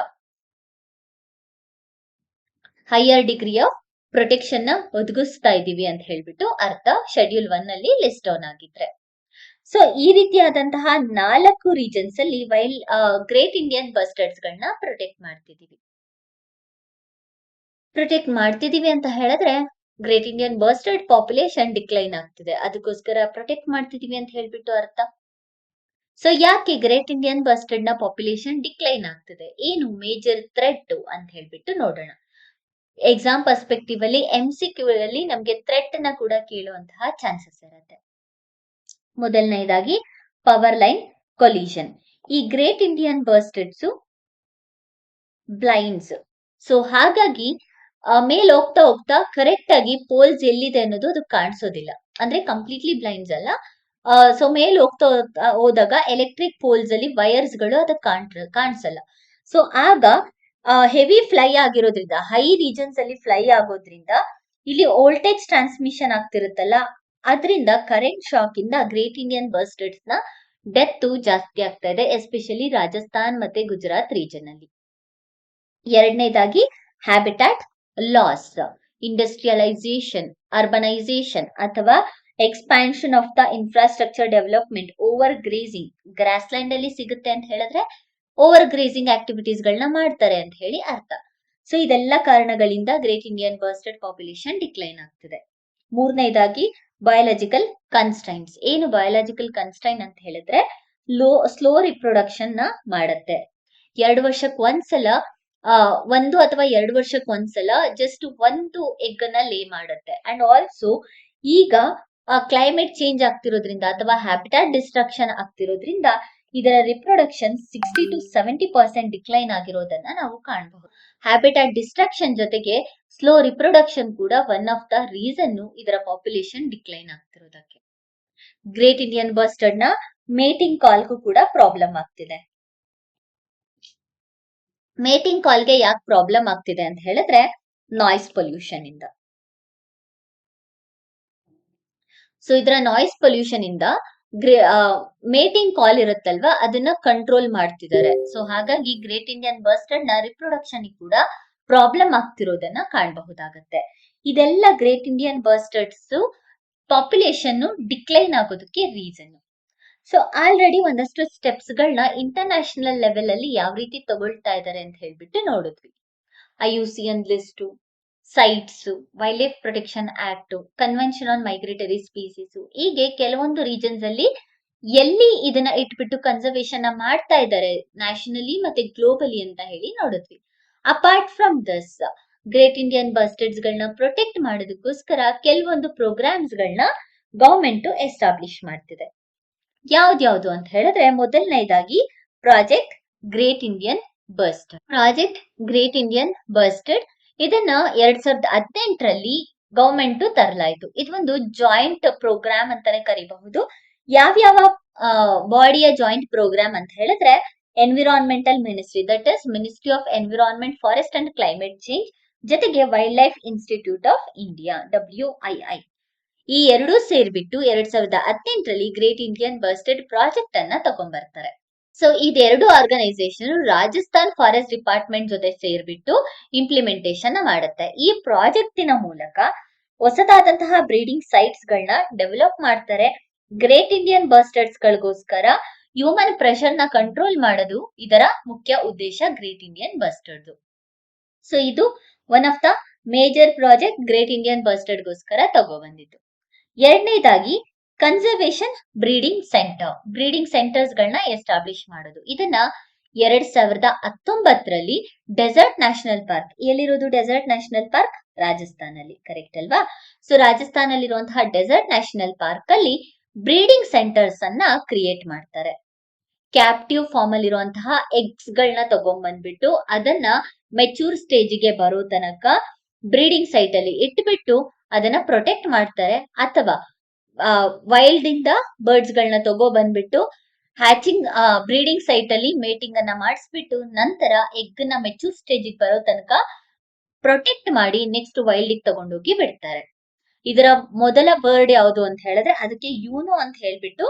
ಹೈಯರ್ ಡಿಗ್ರಿ ಆಫ್ ಪ್ರೊಟೆಕ್ಷನ್ ನ ಒದಗಿಸ್ತಾ ಇದ್ದೀವಿ ಅಂತ ಹೇಳ್ಬಿಟ್ಟು ಅರ್ಥ ಶೆಡ್ಯೂಲ್ 1 ಅಲ್ಲಿ ಲಿಸ್ಟ್ ಡೌನ್ ಆಗಿದ್ರೆ. ಸೊ ಈ ರೀತಿಯಾದಂತಹ 4 ರೀಜನ್ಸ್ ಅಲ್ಲಿ ಗ್ರೇಟ್ ಇಂಡಿಯನ್ ಬರ್ಸ್ಟರ್ಡ್ಸ್ ಗಳನ್ನ ಪ್ರೊಟೆಕ್ಟ್ ಮಾಡ್ತಿದೀವಿ ಅಂತ ಹೇಳಿದ್ರೆ ಗ್ರೇಟ್ ಇಂಡಿಯನ್ ಬರ್ಸ್ಟರ್ಡ್ ಪಾಪ್ಯುಲೇಷನ್ ಡಿಕ್ಲೈನ್ ಆಗ್ತಿದೆ, ಅದಕ್ಕೋಸ್ಕರ ಪ್ರೊಟೆಕ್ಟ್ ಮಾಡ್ತಿದೀವಿ ಅಂತ ಹೇಳ್ಬಿಟ್ಟು ಅರ್ಥ. ಸೊ ಯಾಕೆ ಗ್ರೇಟ್ ಇಂಡಿಯನ್ ಬರ್ಸ್ಟರ್ಡ್ ನ ಪಾಪ್ಯುಲೇಷನ್ ಡಿಕ್ಲೈನ್ ಆಗ್ತಿದೆ, ಏನು ಮೇಜರ್ ಥ್ರೆಟ್ ಅಂತ ಹೇಳ್ಬಿಟ್ಟು ನೋಡೋಣ. ಎಕ್ಸಾಮ್ ಪರ್ಸ್ಪೆಕ್ಟಿವ್ ಅಲ್ಲಿ MCQ ಅಲ್ಲಿ ನಮ್ಗೆ ಥ್ರೆಟ್ ನ ಕೂಡ ಕೇಳುವಂತಹ ಚಾನ್ಸಸ್ ಇರುತ್ತೆ. ಮೊದಲನೇದಾಗಿ ಪವರ್ ಲೈನ್ ಕೊಲಿಷನ್. ಈ ಗ್ರೇಟ್ ಇಂಡಿಯನ್ ಬರ್ಸ್ಟರ್ಡ್ಸ್ ಬ್ಲೈಂಡ್ಸ್, ಸೊ ಹಾಗಾಗಿ ಮೇಲ್ ಹೋಗ್ತಾ ಹೋಗ್ತಾ ಕರೆಕ್ಟ್ ಆಗಿ ಪೋಲ್ಸ್ ಎಲ್ಲಿದೆ ಅನ್ನೋದು ಅದು ಕಾಣಿಸೋದಿಲ್ಲ, ಅಂದ್ರೆ ಕಂಪ್ಲೀಟ್ಲಿ ಬ್ಲೈಂಡ್ಸ್ ಅಲ್ಲ. ಸೊ ಮೇಲ್ ಹೋಗ್ತಾ ಹೋದಾಗ ಎಲೆಕ್ಟ್ರಿಕ್ ಪೋಲ್ಸ್ ಅಲ್ಲಿ ವೈರ್ಸ್ ಗಳು ಅದಕ್ಕೆ ಕಾಣಿಸಲ್ಲ. ಸೊ ಆಗ ಹೆವಿ ಫ್ಲೈ ಆಗಿರೋದ್ರಿಂದ, ಹೈ ರೀಜನ್ಸ್ ಅಲ್ಲಿ ಫ್ಲೈ ಆಗೋದ್ರಿಂದ ಇಲ್ಲಿ ವೋಲ್ಟೇಜ್ ಟ್ರಾನ್ಸ್ಮಿಷನ್ ಆಗ್ತಿರುತ್ತಲ್ಲ, ಅದರಿಂದ ಕರೆಂಟ್ ಶಾಕ್ ಇಂದ ಗ್ರೇಟ್ ಇಂಡಿಯನ್ ಬರ್ಸ್ಟರ್ಡ್ಸ್ ನ ಡೆತ್ ಜಾಸ್ತಿ ಆಗ್ತಾ ಇದೆ, ಎಸ್ಪೆಷಲಿ ರಾಜಸ್ಥಾನ್ ಮತ್ತೆ ಗುಜರಾತ್ ರೀಜನ್ ಅಲ್ಲಿ. ಎರಡನೇದಾಗಿ ಹ್ಯಾಬಿಟ್ಯಾಟ್ ಲಾಸ್, ಇಂಡಸ್ಟ್ರಿಯಲೈಸೇಷನ್, ಅರ್ಬನೈಸೇಷನ್ ಅಥವಾ expansion of the infrastructure development, overgrazing. Grassland ಅಲ್ಲಿ ಸಿಗುತ್ತೆ ಅಂತ ಹೇಳಿದ್ರೆ ಓವರ್ ಗ್ರೇಸಿಂಗ್ ಆಕ್ಟಿವಿಟೀಸ್ ಗಳನ್ನ ಮಾಡ್ತಾರೆ ಅಂತ ಹೇಳಿ ಅರ್ಥ. ಸೊ ಇದೆಲ್ಲ ಕಾರಣಗಳಿಂದ ಗ್ರೇಟ್ ಇಂಡಿಯನ್ ಬರ್ಸ್ಟರ್ಡ್ ಪಾಪ್ಯುಲೇಷನ್ ಡಿಕ್ಲೈನ್ ಆಗ್ತಿದೆ. ಮೂರನೇದಾಗಿ ಬಯಾಲಜಿಕಲ್ ಕನ್ಸ್ಟೈನ್ಸ್. ಏನು ಬಯಾಲಜಿಕಲ್ ಕನ್ಸ್ಟೈನ್ ಅಂತ ಹೇಳಿದ್ರೆ ಸ್ಲೋ ರಿಪ್ರೊಡಕ್ಷನ್ ನ ಮಾಡತ್ತೆ. 2 ವರ್ಷಕ್ಕೆ ಒಂದ್ಸಲ 1 ಅಥವಾ 2 ವರ್ಷಕ್ಕೆ ಒಂದ್ಸಲ ಜಸ್ಟ್ 1 ಎಗ್ ನ ಲೇ ಮಾಡುತ್ತೆ. ಅಂಡ್ ಆಲ್ಸೋ ಈಗ ಕ್ಲೈಮೇಟ್ ಚೇಂಜ್ ಆಗ್ತಿರೋದ್ರಿಂದ ಅಥವಾ ಹ್ಯಾಬಿಟಾಟ್ ಡಿಸ್ಟ್ರಕ್ಷನ್ ಆಗ್ತಿರೋದ್ರಿಂದ ಇದರ ರಿಪ್ರೊಡಕ್ಷನ್ 60 to 70% ಡಿಕ್ಲೈನ್ ಆಗಿರೋದನ್ನ ನಾವು ಕಾಣಬಹುದು. ಹ್ಯಾಬಿಟಾಟ್ ಡಿಸ್ಟ್ರಕ್ಷನ್ ಜೊತೆಗೆ ಸ್ಲೋ ರಿಪ್ರೊಡಕ್ಷನ್ ಕೂಡ ಒನ್ ಆಫ್ ದ ರೀಸನ್ ಇದರ ಪಾಪ್ಯುಲೇಷನ್ ಡಿಕ್ಲೈನ್ ಆಗ್ತಿರೋದಕ್ಕೆ. ಗ್ರೇಟ್ ಇಂಡಿಯನ್ ಬರ್ಸ್ಟರ್ಡ್ ನ ಮೇಟಿಂಗ್ ಕಾಲ್ಗೂ ಕೂಡ ಪ್ರಾಬ್ಲಮ್ ಆಗ್ತಿದೆ. ಮೇಟಿಂಗ್ ಕಾಲ್ಗೆ ಯಾಕೆ ಪ್ರಾಬ್ಲಮ್ ಆಗ್ತಿದೆ ಅಂತ ಹೇಳಿದ್ರೆ ನಾಯ್ಸ್ ಪೊಲ್ಯೂಷನ್ ಇಂದ. ಸೊ ಇದರ ನಾಯ್ಸ್ ಪೊಲ್ಯೂಷನ್ ಇಂದ ಮೇಟಿಂಗ್ ಕಾಲ್ ಇರುತ್ತಲ್ವಾ ಅದನ್ನ ಕಂಟ್ರೋಲ್ ಮಾಡ್ತಿದ್ದಾರೆ. ಸೊ ಹಾಗಾಗಿ ಗ್ರೇಟ್ ಇಂಡಿಯನ್ ಬರ್ಸ್ಟರ್ಡ್ ನ ರಿಪ್ರೊಡಕ್ಷನ್ ಕೂಡ ಪ್ರಾಬ್ಲಮ್ ಆಗ್ತಿರೋದನ್ನ ಕಾಣಬಹುದಾಗತ್ತೆ. ಇದೆಲ್ಲ ಗ್ರೇಟ್ ಇಂಡಿಯನ್ ಬರ್ಸ್ಟರ್ಡ್ಸ್ ಪಾಪ್ಯುಲೇಷನ್ ಡಿಕ್ಲೈನ್ ಆಗೋದಕ್ಕೆ ರೀಸನ್. ಸೊ ಆಲ್ರೆಡಿ ಒಂದಷ್ಟು ಸ್ಟೆಪ್ಸ್ ಗಳನ್ನ ಇಂಟರ್ನ್ಯಾಷನಲ್ ಲೆವೆಲ್ ಅಲ್ಲಿ ಯಾವ ರೀತಿ ತಗೊಳ್ತಾ ಇದ್ದಾರೆ ಅಂತ ಹೇಳ್ಬಿಟ್ಟು ನೋಡಿದ್ವಿ. IUCN list, sites, wild life protection act, convention on migratory species, ಹೀಗೆ ಕೆಲವೊಂದು ರೀಜನ್ಸ್ ಅಲ್ಲಿ ಎಲ್ಲಿ ಇದನ್ನ ಇಟ್ಬಿಟ್ಟು ಕನ್ಸರ್ವೇಷನ್ ಮಾಡ್ತಾ ಇದ್ದಾರೆ ನ್ಯಾಷನಲಿ ಮತ್ತೆ ಗ್ಲೋಬಲಿ ಅಂತ ಹೇಳಿ ನೋಡಿದ್ವಿ. Apart from this great Indian bustards ಗಳನ್ನ ಪ್ರೊಟೆಕ್ಟ್ ಮಾಡೋದಕ್ಕೋಸ್ಕರ ಕೆಲವೊಂದು ಪ್ರೋಗ್ರಾಮ್ಸ್ ಗಳನ್ನ ಗವರ್ಮೆಂಟ್ ಎಸ್ಟಾಬ್ಲಿಷ್ ಮಾಡ್ತಿದೆ. ಯಾವ್ದ್ಯಾವ್ದು ಅಂತ ಹೇಳಿದ್ರೆ ಮೊದಲನೇದಾಗಿ project great Indian bustard. Project great Indian bustard ಇದನ್ನ 2018ರಲ್ಲಿ ಗವರ್ಮೆಂಟ್ ತರಲಾಯಿತು. ಇದೊಂದು ಜಾಯಿಂಟ್ ಪ್ರೋಗ್ರಾಮ್ ಅಂತಾನೆ ಕರಿಬಹುದು. ಯಾವ್ಯಾವ ಬಾಡಿಯ ಜಾಯಿಂಟ್ ಪ್ರೋಗ್ರಾಮ್ ಅಂತ ಹೇಳಿದ್ರೆ environmental ministry, that is ministry of environment, forest and climate change, ಜೊತೆಗೆ wildlife institute of India WII, ಈ ಎರಡೂ ಸೇರ್ಬಿಟ್ಟು 2018ರಲ್ಲಿ ಗ್ರೇಟ್ ಇಂಡಿಯನ್ ಬರ್ಸ್ಟರ್ಡ್ ಪ್ರಾಜೆಕ್ಟ್ ಅನ್ನ ತಗೊಂಡ್ಬರ್ತಾರೆ. ಸೊ ಇದೆರಡು ಆರ್ಗನೈಸೇಷನ್ ರಾಜಸ್ಥಾನ್ ಫಾರೆಸ್ಟ್ ಡಿಪಾರ್ಟ್ಮೆಂಟ್ ಜೊತೆ ಸೇರ್ಬಿಟ್ಟು ಇಂಪ್ಲಿಮೆಂಟೇಷನ್ ಮಾಡುತ್ತೆ. ಈ ಪ್ರಾಜೆಕ್ಟಿನ ಮೂಲಕ ಹೊಸದಾದಂತಹ ಬ್ರೀಡಿಂಗ್ ಸೈಟ್ಸ್ ಗಳನ್ನ ಡೆವಲಪ್ ಮಾಡ್ತಾರೆ. ಗ್ರೇಟ್ ಇಂಡಿಯನ್ ಬರ್ಸ್ಟರ್ಡ್ಸ್ ಗಳಿಗೋಸ್ಕರ ಹ್ಯೂಮನ್ ಪ್ರೆಷರ್ ನ ಕಂಟ್ರೋಲ್ ಮಾಡೋದು ಇದರ ಮುಖ್ಯ ಉದ್ದೇಶ ಗ್ರೇಟ್ ಇಂಡಿಯನ್ ಬರ್ಸ್ಟರ್ಡ್. ಸೊ ಇದು one of the major project great Indian bustard ಗೋಸ್ಕರ ತಗೊಬಂದಿದ್ದು. ಎರಡನೇದಾಗಿ conservation breeding centre, breeding centres ಗಳನ್ನ ಎಸ್ಟಾಬ್ಲಿಷ್ ಮಾಡೋದು. ಇದನ್ನ 2019ರಲ್ಲಿ ಡೆಸರ್ಟ್ ನ್ಯಾಷನಲ್ ಪಾರ್ಕ್, ಎಲ್ಲಿರೋದು ಡೆಸರ್ಟ್ ನ್ಯಾಷನಲ್ ಪಾರ್ಕ್? ರಾಜಸ್ಥಾನಲ್ಲಿ, ಕರೆಕ್ಟ್ ಅಲ್ವಾ? ಸೊ ರಾಜಸ್ಥಾನಲ್ಲಿರುವಂತಹ ಡೆಸರ್ಟ್ ನ್ಯಾಷನಲ್ ಪಾರ್ಕ್ ಅಲ್ಲಿ ಬ್ರೀಡಿಂಗ್ ಸೆಂಟರ್ಸ್ ಅನ್ನ ಕ್ರಿಯೇಟ್ ಮಾಡ್ತಾರೆ. ಕ್ಯಾಪ್ಟಿವ್ ಫಾರ್ಮ್ ಅಲ್ಲಿ ಇರುವಂತಹ ಎಗ್ಸ್ ಗಳನ್ನ ತಗೊಂಡ್ಬಂದ್ಬಿಟ್ಟು ಅದನ್ನ ಮೆಚೂರ್ ಸ್ಟೇಜ್ಗೆ ಬರೋ ತನಕ ಬ್ರೀಡಿಂಗ್ ಸೈಟ್ ಅಲ್ಲಿ ಇಟ್ಬಿಟ್ಟು ಅದನ್ನ ಪ್ರೊಟೆಕ್ಟ್ ಮಾಡ್ತಾರೆ. ಅಥವಾ ವೈಲ್ಡ್ ಇಂದ ಬರ್ಡ್ಸ್ ಗಳನ್ನ ತಗೋ ಬಂದ್ಬಿಟ್ಟು ಹ್ಯಾಚಿಂಗ್ ಬ್ರೀಡಿಂಗ್ ಸೈಟ್ ಅಲ್ಲಿ ಮೇಟಿಂಗ್ ಅನ್ನ ಮಾಡಿಸ್ಬಿಟ್ಟು ನಂತರ ಎಗ್ ನ ಮೆಚೂರ್ ಸ್ಟೇಜ್ ಬರೋ ತನಕ ಪ್ರೊಟೆಕ್ಟ್ ಮಾಡಿ ನೆಕ್ಸ್ಟ್ ವೈಲ್ಡ್ ತಗೊಂಡೋಗಿ ಬಿಡ್ತಾರೆ. ಇದರ ಮೊದಲ ಬರ್ಡ್ ಯಾವುದು ಅಂತ ಹೇಳಿದ್ರೆ ಅದಕ್ಕೆ ಯೂನೋ ಅಂತ ಹೇಳ್ಬಿಟ್ಟು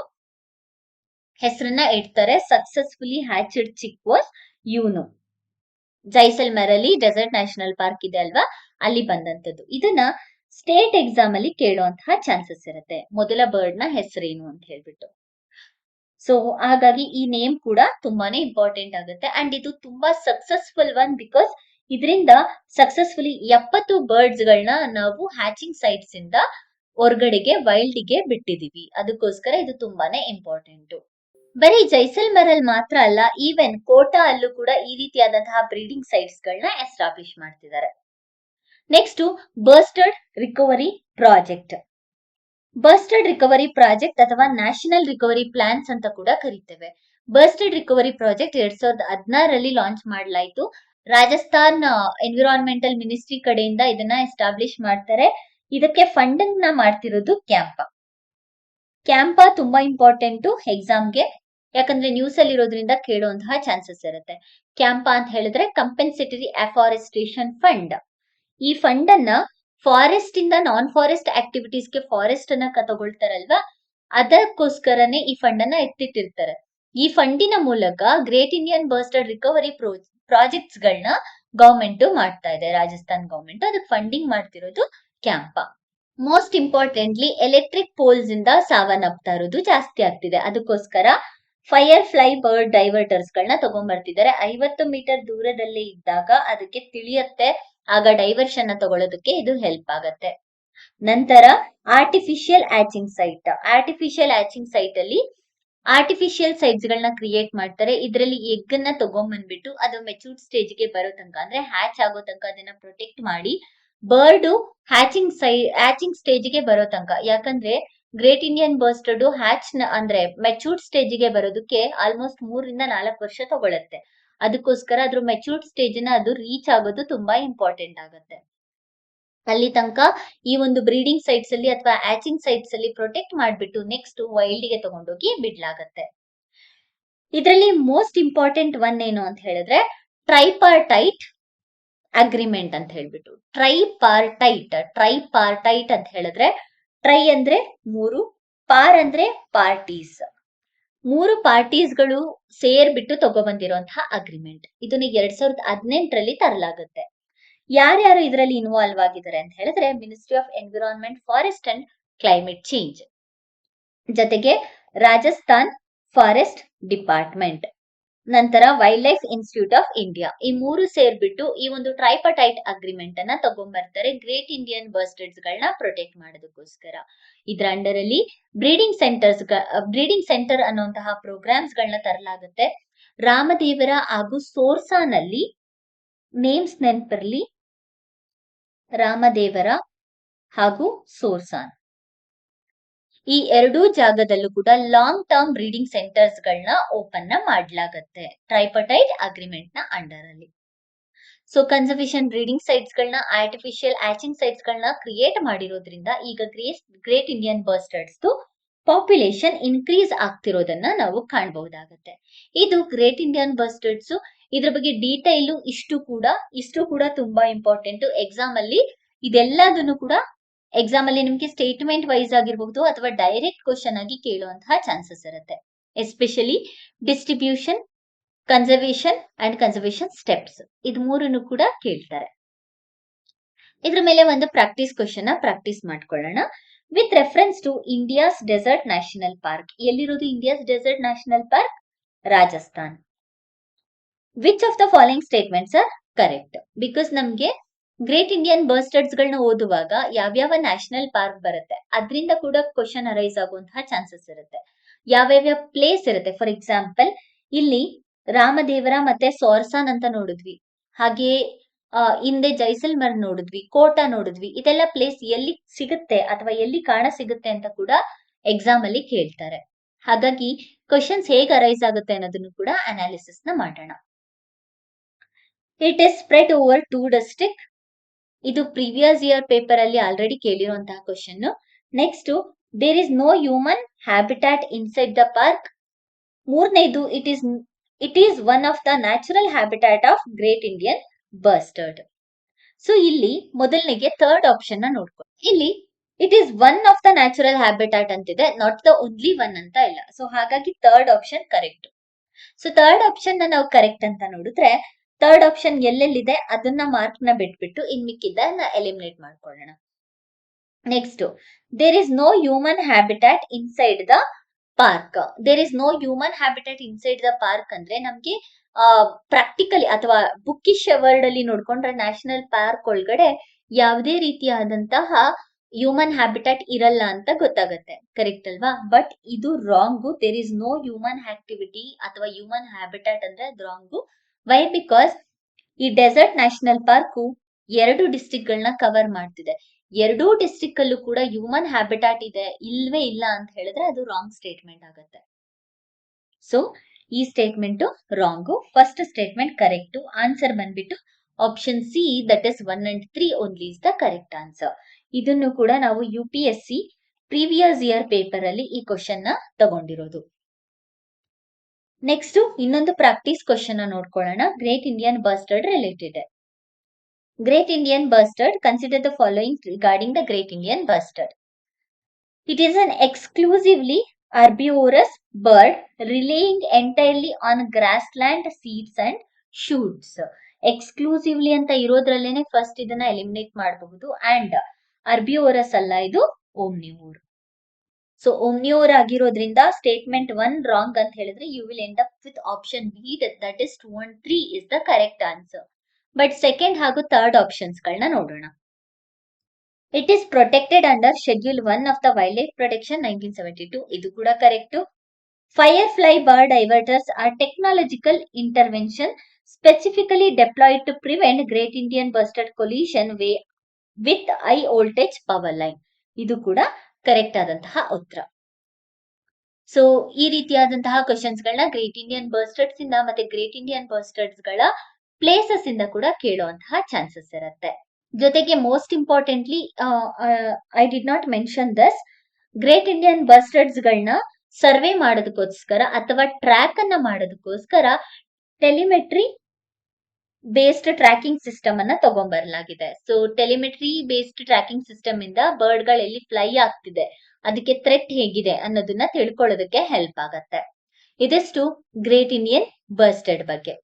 ಹೆಸರನ್ನ ಇಡ್ತಾರೆ. Successfully hatched chick was you know. Jaisalmer ಅಲ್ಲಿ ಡೆಸರ್ಟ್ ನ್ಯಾಷನಲ್ ಪಾರ್ಕ್ ಇದೆ ಅಲ್ವಾ, ಅಲ್ಲಿ ಬಂದಂತದ್ದು. ಇದನ್ನ ಸ್ಟೇಟ್ ಎಕ್ಸಾಮ್ ಅಲ್ಲಿ ಕೇಳುವಂತಹ ಚಾನ್ಸಸ್ ಇರುತ್ತೆ. ಮೊದಲ ಬರ್ಡ್ ನ ಹೆಸರೇನು ಅಂತ ಹೇಳ್ಬಿಟ್ಟು. ಸೊ ಹಾಗಾಗಿ ಈ ನೇಮ್ ಕೂಡ ತುಂಬಾನೇ ಇಂಪಾರ್ಟೆಂಟ್ ಆಗುತ್ತೆ. ಅಂಡ್ ಇದು ತುಂಬಾ ಸಕ್ಸಸ್ಫುಲ್ ಒನ್, ಬಿಕಾಸ್ ಇದರಿಂದ ಸಕ್ಸಸ್ಫುಲಿ 70 ಬರ್ಡ್ಸ್ ಗಳನ್ನ ನಾವು ಹ್ಯಾಚಿಂಗ್ ಸೈಟ್ಸ್ ಇಂದ ಹೊರಗಡೆಗೆ ವೈಲ್ಡ್ ಗೆ ಬಿಟ್ಟಿದೀವಿ. ಅದಕ್ಕೋಸ್ಕರ ಇದು ತುಂಬಾನೇ ಇಂಪಾರ್ಟೆಂಟ್. ಬರೀ ಜೈಸಲ್ಮೇರ್ ಅಲ್ಲಿ ಮಾತ್ರ ಅಲ್ಲ, ಈವನ್ ಕೋಟಾ ಅಲ್ಲೂ ಕೂಡ ಈ ರೀತಿಯಾದಂತಹ ಬ್ರೀಡಿಂಗ್ ಸೈಟ್ಸ್ ಗಳನ್ನ ಎಸ್ಟಾಬ್ಲಿಷ್ ಮಾಡ್ತಿದ್ದಾರೆ. Next bustard recovery project. Bustard recovery project ಅಥವಾ ನ್ಯಾಷನಲ್ ರಿಕವರಿ ಪ್ಲಾನ್ಸ್ ಅಂತ ಕೂಡ ಕರೀತೇವೆ. ಬರ್ಸ್ಟರ್ಡ್ ರಿಕವರಿ ಪ್ರಾಜೆಕ್ಟ್ 2016ರಲ್ಲಿ ಲಾಂಚ್ ಮಾಡಲಾಯಿತು. ರಾಜಸ್ಥಾನ್ ಎನ್ವಿರಾನ್ಮೆಂಟಲ್ ಮಿನಿಸ್ಟ್ರಿ ಕಡೆಯಿಂದ ಇದನ್ನ ಎಸ್ಟಾಬ್ಲಿಷ್ ಮಾಡ್ತಾರೆ. ಇದಕ್ಕೆ ಫಂಡಿಂಗ್ ನ ಮಾಡ್ತಿರೋದು ಕ್ಯಾಂಪಾ ತುಂಬಾ ಇಂಪಾರ್ಟೆಂಟ್ ಎಕ್ಸಾಮ್ಗೆ, ಯಾಕಂದ್ರೆ ನ್ಯೂಸ್ ಅಲ್ಲಿ ಇರೋದ್ರಿಂದ ಕೇಳುವಂತಹ ಚಾನ್ಸಸ್ ಇರುತ್ತೆ. ಕ್ಯಾಂಪಾ ಅಂತ ಹೇಳಿದ್ರೆ ಕಂಪೆನ್ಸೇಟರಿ ಅಫಾರೆಸ್ಟೇಷನ್ ಫಂಡ್. ಈ ಫಂಡ್ ಅನ್ನ ಫಾರೆಸ್ಟ್ ಇಂದ ನಾನ್ ಫಾರೆಸ್ಟ್ ಆಕ್ಟಿವಿಟೀಸ್ ಗೆ ಫಾರೆಸ್ಟ್ ಅನ್ನ ತಗೊಳ್ತಾರಲ್ವಾ, ಅದಕ್ಕೋಸ್ಕರನೇ ಈ ಫಂಡ್ ಅನ್ನ ಎತ್ತಿಟ್ಟಿರ್ತಾರೆ. ಈ ಫಂಡಿನ ಮೂಲಕ ಗ್ರೇಟ್ ಇಂಡಿಯನ್ ಬರ್ಸ್ಟರ್ಡ್ ರಿಕವರಿ ಪ್ರಾಜೆಕ್ಟ್ಸ್ ಗಳನ್ನ ಗವರ್ಮೆಂಟ್ ಮಾಡ್ತಾ ಇದೆ. ರಾಜಸ್ಥಾನ್ ಗವರ್ಮೆಂಟ್ ಅದಕ್ಕೆ ಫಂಡಿಂಗ್ ಮಾಡ್ತಿರೋದು CAMPA. Most importantly electric poles ಇಂದ ಸಾವನ್ನಪ್ತಾ ಇರೋದು ಜಾಸ್ತಿ ಆಗ್ತಿದೆ. ಅದಕ್ಕೋಸ್ಕರ ಫೈರ್ ಫ್ಲೈ ಬರ್ಡ್ ಡೈವರ್ಟರ್ಸ್ ಗಳನ್ನ ತಗೊಂಡ್ಬರ್ತಿದ್ದಾರೆ. 50 ಮೀಟರ್ ದೂರದಲ್ಲೇ ಇದ್ದಾಗ ಅದಕ್ಕೆ ತಿಳಿಯತ್ತೆ, ಆಗ ಡೈವರ್ಷನ್ ನ ತಗೊಳ್ಳೋದಕ್ಕೆ ಇದು ಹೆಲ್ಪ್ ಆಗತ್ತೆ. ನಂತರ ಆರ್ಟಿಫಿಷಿಯಲ್ ಆಚಿಂಗ್ ಸೈಟ್. ಆರ್ಟಿಫಿಷಿಯಲ್ ಆಚಿಂಗ್ ಸೈಟ್ ಅಲ್ಲಿ ಆರ್ಟಿಫಿಷಿಯಲ್ ಸೈಟ್ಸ್ ಗಳನ್ನ ಕ್ರಿಯೇಟ್ ಮಾಡ್ತಾರೆ. ಇದರಲ್ಲಿ ಎಗ್ ಅನ್ನ ತಗೊಂಡ್ಬಂದ್ಬಿಟ್ಟು ಅದು ಮೆಚೂರ್ಡ್ ಸ್ಟೇಜ್ ಗೆ ಬರೋ ತನಕ, ಅಂದ್ರೆ ಹ್ಯಾಚ್ ಆಗೋ ತನಕ ಅದನ್ನ ಪ್ರೊಟೆಕ್ಟ್ ಮಾಡಿ ಬರ್ಡ್ ಹ್ಯಾಚಿಂಗ್ ಸ್ಟೇಜ್ ಗೆ ಬರೋ ತನಕ, ಯಾಕಂದ್ರೆ ಗ್ರೇಟ್ ಇಂಡಿಯನ್ ಬರ್ಸ್ಟರ್ಡ್ ಹ್ಯಾಚ್ ಅಂದ್ರೆ ಮೆಚೂರ್ಡ್ ಸ್ಟೇಜ್ ಗೆ ಬರೋದಕ್ಕೆ ಆಲ್ಮೋಸ್ಟ್ 3-4 ವರ್ಷ ತಗೊಳತ್ತೆ. ಅದಕ್ಕೋಸ್ಕರ ಅದ್ರ ಮೆಚೂರ್ಡ್ ಸ್ಟೇಜ್ ನ ಅದು ರೀಚ್ ಆಗೋದು ತುಂಬಾ ಇಂಪಾರ್ಟೆಂಟ್ ಆಗುತ್ತೆ. ಅಲ್ಲಿ ತನಕ ಈ ಒಂದು ಬ್ರೀಡಿಂಗ್ ಸೈಟ್ಸ್ ಅಲ್ಲಿ ಅಥವಾ ಹ್ಯಾಚಿಂಗ್ ಸೈಟ್ಸ್ ಅಲ್ಲಿ ಪ್ರೊಟೆಕ್ಟ್ ಮಾಡ್ಬಿಟ್ಟು ನೆಕ್ಸ್ಟ್ ವೈಲ್ಡ್ ಗೆ ತಗೊಂಡೋಗಿ ಬಿಡ್ಲಾಗತ್ತೆ. ಇದರಲ್ಲಿ ಮೋಸ್ಟ್ ಇಂಪಾರ್ಟೆಂಟ್ ಒನ್ ಏನು ಅಂತ ಹೇಳಿದ್ರೆ ಟ್ರೈಪಾರ್ಟೈಟ್ ಅಗ್ರಿಮೆಂಟ್ ಅಂತ ಹೇಳ್ಬಿಟ್ಟು. ಟ್ರೈಪಾರ್ಟೈಟ್ ಅಂತ ಹೇಳಿದ್ರೆ ಟ್ರೈ ಅಂದ್ರೆ 3, ಪಾರ್ ಅಂದ್ರೆ ಪಾರ್ಟೀಸ್. 3 ಪಾರ್ಟೀಸ್ಗಳು ಸೇರ್ಬಿಟ್ಟು ತಗೊಬಂದಿರುವಂತಹ ಅಗ್ರಿಮೆಂಟ್. ಇದನ್ನ 2018ರಲ್ಲಿ ತರಲಾಗುತ್ತೆ. ಯಾರ್ಯಾರು ಇದರಲ್ಲಿ ಇನ್ವಾಲ್ವ್ ಆಗಿದ್ದಾರೆ ಅಂತ ಹೇಳಿದ್ರೆ ministry of environment, forest and climate change, ಜೊತೆಗೆ ರಾಜಸ್ಥಾನ್ ಫಾರೆಸ್ಟ್ ಡಿಪಾರ್ಟ್ಮೆಂಟ್, ನಂತರ wild life institute of India. ಈ 3 ಸೇರ್ಬಿಟ್ಟು ಈ ಒಂದು ಟ್ರೈಪಾರ್ಟೈಟ್ ಅಗ್ರಿಮೆಂಟ್ ಅನ್ನ ತಗೊಂಡ್ಬರ್ತಾರೆ ಗ್ರೇಟ್ ಇಂಡಿಯನ್ ಬರ್ಸ್ಟರ್ಡ್ಸ್ ಗಳನ್ನ ಪ್ರೊಟೆಕ್ಟ್ ಮಾಡೋದಕ್ಕೋಸ್ಕರ. ಇದ್ರ ಅಂಡರ್ ಅಲ್ಲಿ ಬ್ರೀಡಿಂಗ್ ಸೆಂಟರ್ ಅನ್ನುವಂತಹ ಪ್ರೋಗ್ರಾಮ್ಸ್ ಗಳನ್ನ ತರಲಾಗುತ್ತೆ. ರಾಮದೇವರ ಹಾಗೂ ಸೋರ್ಸಾನಲ್ಲಿ ನೇಮ್ಸ್ ನೆನಪಿರ್ಲಿ, ರಾಮದೇವರ ಹಾಗೂ ಸೋರ್ಸಾನ್ ಈ 2 ಜಾಗದಲ್ಲೂ ಕೂಡ ಲಾಂಗ್ ಟರ್ಮ್ ಬ್ರೀಡಿಂಗ್ ಸೆಂಟರ್ಸ್ ಗಳನ್ನ ಓಪನ್ ಮಾಡಲಾಗತ್ತೆ ಟ್ರೈಪಾರ್ಟೈಟ್ ಅಗ್ರಿಮೆಂಟ್ ನ ಅಂಡರ್ ಅಲ್ಲಿ. ಸೊ ಕನ್ಸರ್ವೇಷನ್ ಬ್ರೀಡಿಂಗ್ ಸೈಟ್ಸ್ ಗಳನ್ನ, ಆರ್ಟಿಫಿಷಿಯಲ್ ಹ್ಯಾಚಿಂಗ್ ಸೈಟ್ಸ್ ಗಳನ್ನ ಕ್ರಿಯೇಟ್ ಮಾಡಿರೋದ್ರಿಂದ ಈಗ ಗ್ರೇಟ್ ಇಂಡಿಯನ್ ಬರ್ಸ್ಟರ್ಡ್ಸ್ ಪಾಪ್ಯುಲೇಷನ್ ಇನ್ಕ್ರೀಸ್ ಆಗ್ತಿರೋದನ್ನ ನಾವು ಕಾಣಬಹುದಾಗತ್ತೆ. ಇದು ಗ್ರೇಟ್ ಇಂಡಿಯನ್ ಬರ್ಸ್ಟರ್ಡ್ಸ್. ಇದ್ರ ಬಗ್ಗೆ ಡೀಟೈಲ್ ಇಷ್ಟು ಕೂಡ ತುಂಬಾ ಇಂಪಾರ್ಟೆಂಟ್. ಎಕ್ಸಾಮ್ ಅಲ್ಲಿ ಇದೆಲ್ಲದನ್ನು ಕೂಡ ಎಕ್ಸಾಮ್ ಅಲ್ಲಿ ನಿಮ್ಗೆ ಸ್ಟೇಟ್ಮೆಂಟ್ ವೈಸ್ ಆಗಿರಬಹುದು ಅಥವಾ ಡೈರೆಕ್ಟ್ ಕ್ವಶನ್ ಆಗಿ ಕೇಳುವಂತಹ ಚಾನ್ಸಸ್ ಇರುತ್ತೆ. Especially distribution, conservation and conservation steps, ಇದು 3 ಕೂಡ ಕೇಳ್ತಾರೆ. ಇದ್ರ ಮೇಲೆ ಒಂದು ಪ್ರಾಕ್ಟೀಸ್ ಕ್ವಶನ್ ಪ್ರಾಕ್ಟೀಸ್ ಮಾಡ್ಕೊಳ್ಳೋಣ. With reference to India's desert national park. ಎಲ್ಲಿರೋದು India's desert national park? Rajasthan. Which of the following statements are correct? Because ನಮ್ಗೆ ಗ್ರೇಟ್ ಇಂಡಿಯನ್ ಬರ್ಸ್ಟರ್ಡ್ಸ್ ಗಳನ್ನ ಓದುವಾಗ ಯಾವ್ಯಾವ ನ್ಯಾಷನಲ್ ಪಾರ್ಕ್ ಬರುತ್ತೆ ಅದರಿಂದ ಕೂಡ ಕ್ವಶನ್ ಅರೈಸ್ ಆಗುವಂತಹ ಚಾನ್ಸಸ್ ಇರುತ್ತೆ. ಯಾವ್ಯಾವ ಪ್ಲೇಸ್ ಇರುತ್ತೆ. ಫಾರ್ ಎಕ್ಸಾಂಪಲ್ ಇಲ್ಲಿ ರಾಮದೇವರ ಮತ್ತೆ ಸೋರ್ಸಾನ್ ಅಂತ ನೋಡಿದ್ವಿ, ಹಾಗೆ ಹಿಂದೆ ಜೈಸಲ್ಮೇರ್ ನೋಡಿದ್ವಿ, ಕೋಟಾ ನೋಡಿದ್ವಿ. ಇದೆಲ್ಲ ಪ್ಲೇಸ್ ಎಲ್ಲಿ ಸಿಗುತ್ತೆ ಅಥವಾ ಎಲ್ಲಿ ಕಾಣ ಸಿಗುತ್ತೆ ಅಂತ ಕೂಡ ಎಕ್ಸಾಮ್ ಅಲ್ಲಿ ಕೇಳ್ತಾರೆ. ಹಾಗಾಗಿ ಕ್ವಶನ್ಸ್ ಹೇಗೆ ಅರೈಸ್ ಆಗುತ್ತೆ ಅನ್ನೋದನ್ನು ಕೂಡ ಅನಾಲಿಸಿಸ್ ನ ಮಾಡೋಣ. It is spread over 2 districts. ಇದು ಪ್ರೀವಿಯಸ್ ಇಯರ್ ಪೇಪರ್ ಅಲ್ಲಿ ಆಲ್ರೆಡಿ ಕೇಳಿರುವಂತಹ question. Next, there is no human habitat inside the park. ಮೂರನೇದು, it is one of the natural habitat of great Indian bustard. So ಇಲ್ಲಿ ಮೊದಲನೆಗೆ third option ನ ನೋಡ್ಕೊಳ್ಳಿ. ಇಲ್ಲಿ it is one of the natural habitat ಅಂತಿದೆ, not the only one ಅಂತ ಇಲ್ಲ. So ಹಾಗಾಗಿ third option correct. So third option ನ ನಾವು ಕರೆಕ್ಟ್ ಅಂತ ನೋಡಿದ್ರೆ, ಥರ್ಡ್ ಆಪ್ಷನ್ ಎಲ್ಲೆಲ್ಲಿದೆ ಅದನ್ನ ಮಾರ್ಕ್ ನ ಬಿಟ್ಬಿಟ್ಟು ಇನ್ ಮಿಕ್ಕಿದ್ದನ್ನ ಎಲಿಮಿನೇಟ್ ಮಾಡ್ಕೊಳ್ಳೋಣ. Next, there is no human habitat inside the park. There is no human habitat inside the park ಅಂದ್ರೆ ನಮ್ಗೆ ಪ್ರಾಕ್ಟಿಕಲಿ ಅಥವಾ ಬುಕ್ಕಿಶ್ ವರ್ಡ್ ಅಲ್ಲಿ ನೋಡ್ಕೊಂಡ್ರೆ ನ್ಯಾಷನಲ್ ಪಾರ್ಕ್ ಒಳಗಡೆ ಯಾವುದೇ ರೀತಿಯಾದಂತಹ ಹ್ಯೂಮನ್ ಹ್ಯಾಬಿಟಾಟ್ ಇರಲ್ಲ ಅಂತ ಗೊತ್ತಾಗತ್ತೆ, ಕರೆಕ್ಟ್ ಅಲ್ವಾ? ಬಟ್ ಇದು wrong. There is no human activity ಅಥವಾ ಹ್ಯೂಮನ್ ಹ್ಯಾಬಿಟಾಟ್ ಅಂದ್ರೆ ಅದು ರಾಂಗು. ವೈ? ಬಿಕಾಸ್ ಈ ಡೆಸರ್ಟ್ ನ್ಯಾಷನಲ್ ಪಾರ್ಕ್ 2 ಡಿಸ್ಟ್ರಿಕ್ಟ್ ಗಳನ್ನ ಕವರ್ ಮಾಡ್ತಿದೆ. 2 ಡಿಸ್ಟ್ರಿಕ್ಟ್ ಅಲ್ಲೂ ಕೂಡ ಹ್ಯೂಮನ್ ಹ್ಯಾಬಿಟಾಟ್ ಇದೆ ಇಲ್ವೇ ಇಲ್ಲ ಅಂತ ಹೇಳಿದ್ರೆ ಅದು ರಾಂಗ್ ಸ್ಟೇಟ್ಮೆಂಟ್ ಆಗುತ್ತೆ. ಸೊ ಈ statement wrong. First statement correct. Answer ಬಂದ್ಬಿಟ್ಟು option C, that is 1 and 3 only is the correct answer. ಇದನ್ನು ಕೂಡ ನಾವು UPSC ಪ್ರೀವಿಯಸ್ ಇಯರ್ ಪೇಪರ್ ಅಲ್ಲಿ ಈ ಕ್ವಶನ್ ನ ತಗೊಂಡಿರೋದು. ನೆಕ್ಸ್ಟ್ ಇನ್ನೊಂದು ಪ್ರಾಕ್ಟೀಸ್ ಕ್ವಶನ್ ನೋಡ್ಕೊಳ್ಳೋಣ. Great Indian bustard related. Great Indian bustard. Consider the following regarding the Great Indian bustard. It is an exclusively herbivorous bird relying entirely on grassland seeds and shoots. Exclusively ಅಂತ ಇರೋದ್ರಲ್ಲೇನೆ first ಇದನ್ನ eliminate ಮಾಡಬಹುದು. And ಹರ್ಬಿವೋರಸ್ ಅಲ್ಲ, ಇದು ಓಮ್ನಿವೋರ್. So ಓಮ್ನಿವೋರ್ ಆಗಿರೋದ್ರಿಂದ statement 1 wrong ಅಂತ ಹೇಳಿದ್ರೆ you will end up with option B, that is 2 and 3 is the correct answer. But second ಹಾಗೂ third options ಗಳನ್ನ ನೋಡೋಣ. It is protected under schedule 1 of the wildlife protection 1972. ಇದು ಕೂಡ ಕರೆಕ್ಟ್. Firefly bird diverters are technological intervention specifically deployed to prevent great Indian bustard collision with high voltage power line. ಇದು ಕೂಡ correct ಆದಂತಹ ಉತ್ತರ. So ಈ ರೀತಿಯಾದಂತಹ questions ಗಳನ್ನ ಗ್ರೇಟ್ ಇಂಡಿಯನ್ ಬಸ್ಟರ್ಡ್ಸ್ ಇಂದ ಮತ್ತೆ ಗ್ರೇಟ್ ಇಂಡಿಯನ್ ಬಸ್ಟರ್ಡ್ಸ್ ಗಳ ಪ್ಲೇಸಸ್ ಇಂದ ಕೂಡ ಕೇಳುವಂತಹ ಚಾನ್ಸಸ್ ಇರುತ್ತೆ. ಜೊತೆಗೆ most importantly I did not mention this, great Indian bustards ಗಳನ್ನ ಸರ್ವೆ ಮಾಡೋದಕ್ಕೋಸ್ಕರ ಅಥವಾ ಟ್ರ್ಯಾಕ್ ಅನ್ನ ಮಾಡೋದಕ್ಕೋಸ್ಕರ ಟೆಲಿಮೆಟ್ರಿ ಬೇಸ್ಡ್ ಟ್ರ್ಯಾಕಿಂಗ್ ಸಿಸ್ಟಮ್ ಅನ್ನ ತಗೊಂಡ್ಬರಲಾಗಿದೆ. So telemetry based tracking system ಇಂದ ಬರ್ಡ್ ಗಳು ಎಲ್ಲಿ ಫ್ಲೈ ಆಗ್ತಿದೆ, ಅದಕ್ಕೆ ಥ್ರೆಟ್ ಹೇಗಿದೆ ಅನ್ನೋದನ್ನ ತಿಳ್ಕೊಳ್ಳೋದಕ್ಕೆ ಹೆಲ್ಪ್ ಆಗತ್ತೆ. ಇದಿಷ್ಟು ಗ್ರೇಟ್ ಇಂಡಿಯನ್ ಬಸ್ಟರ್ಡ್ ಬಗ್ಗೆ.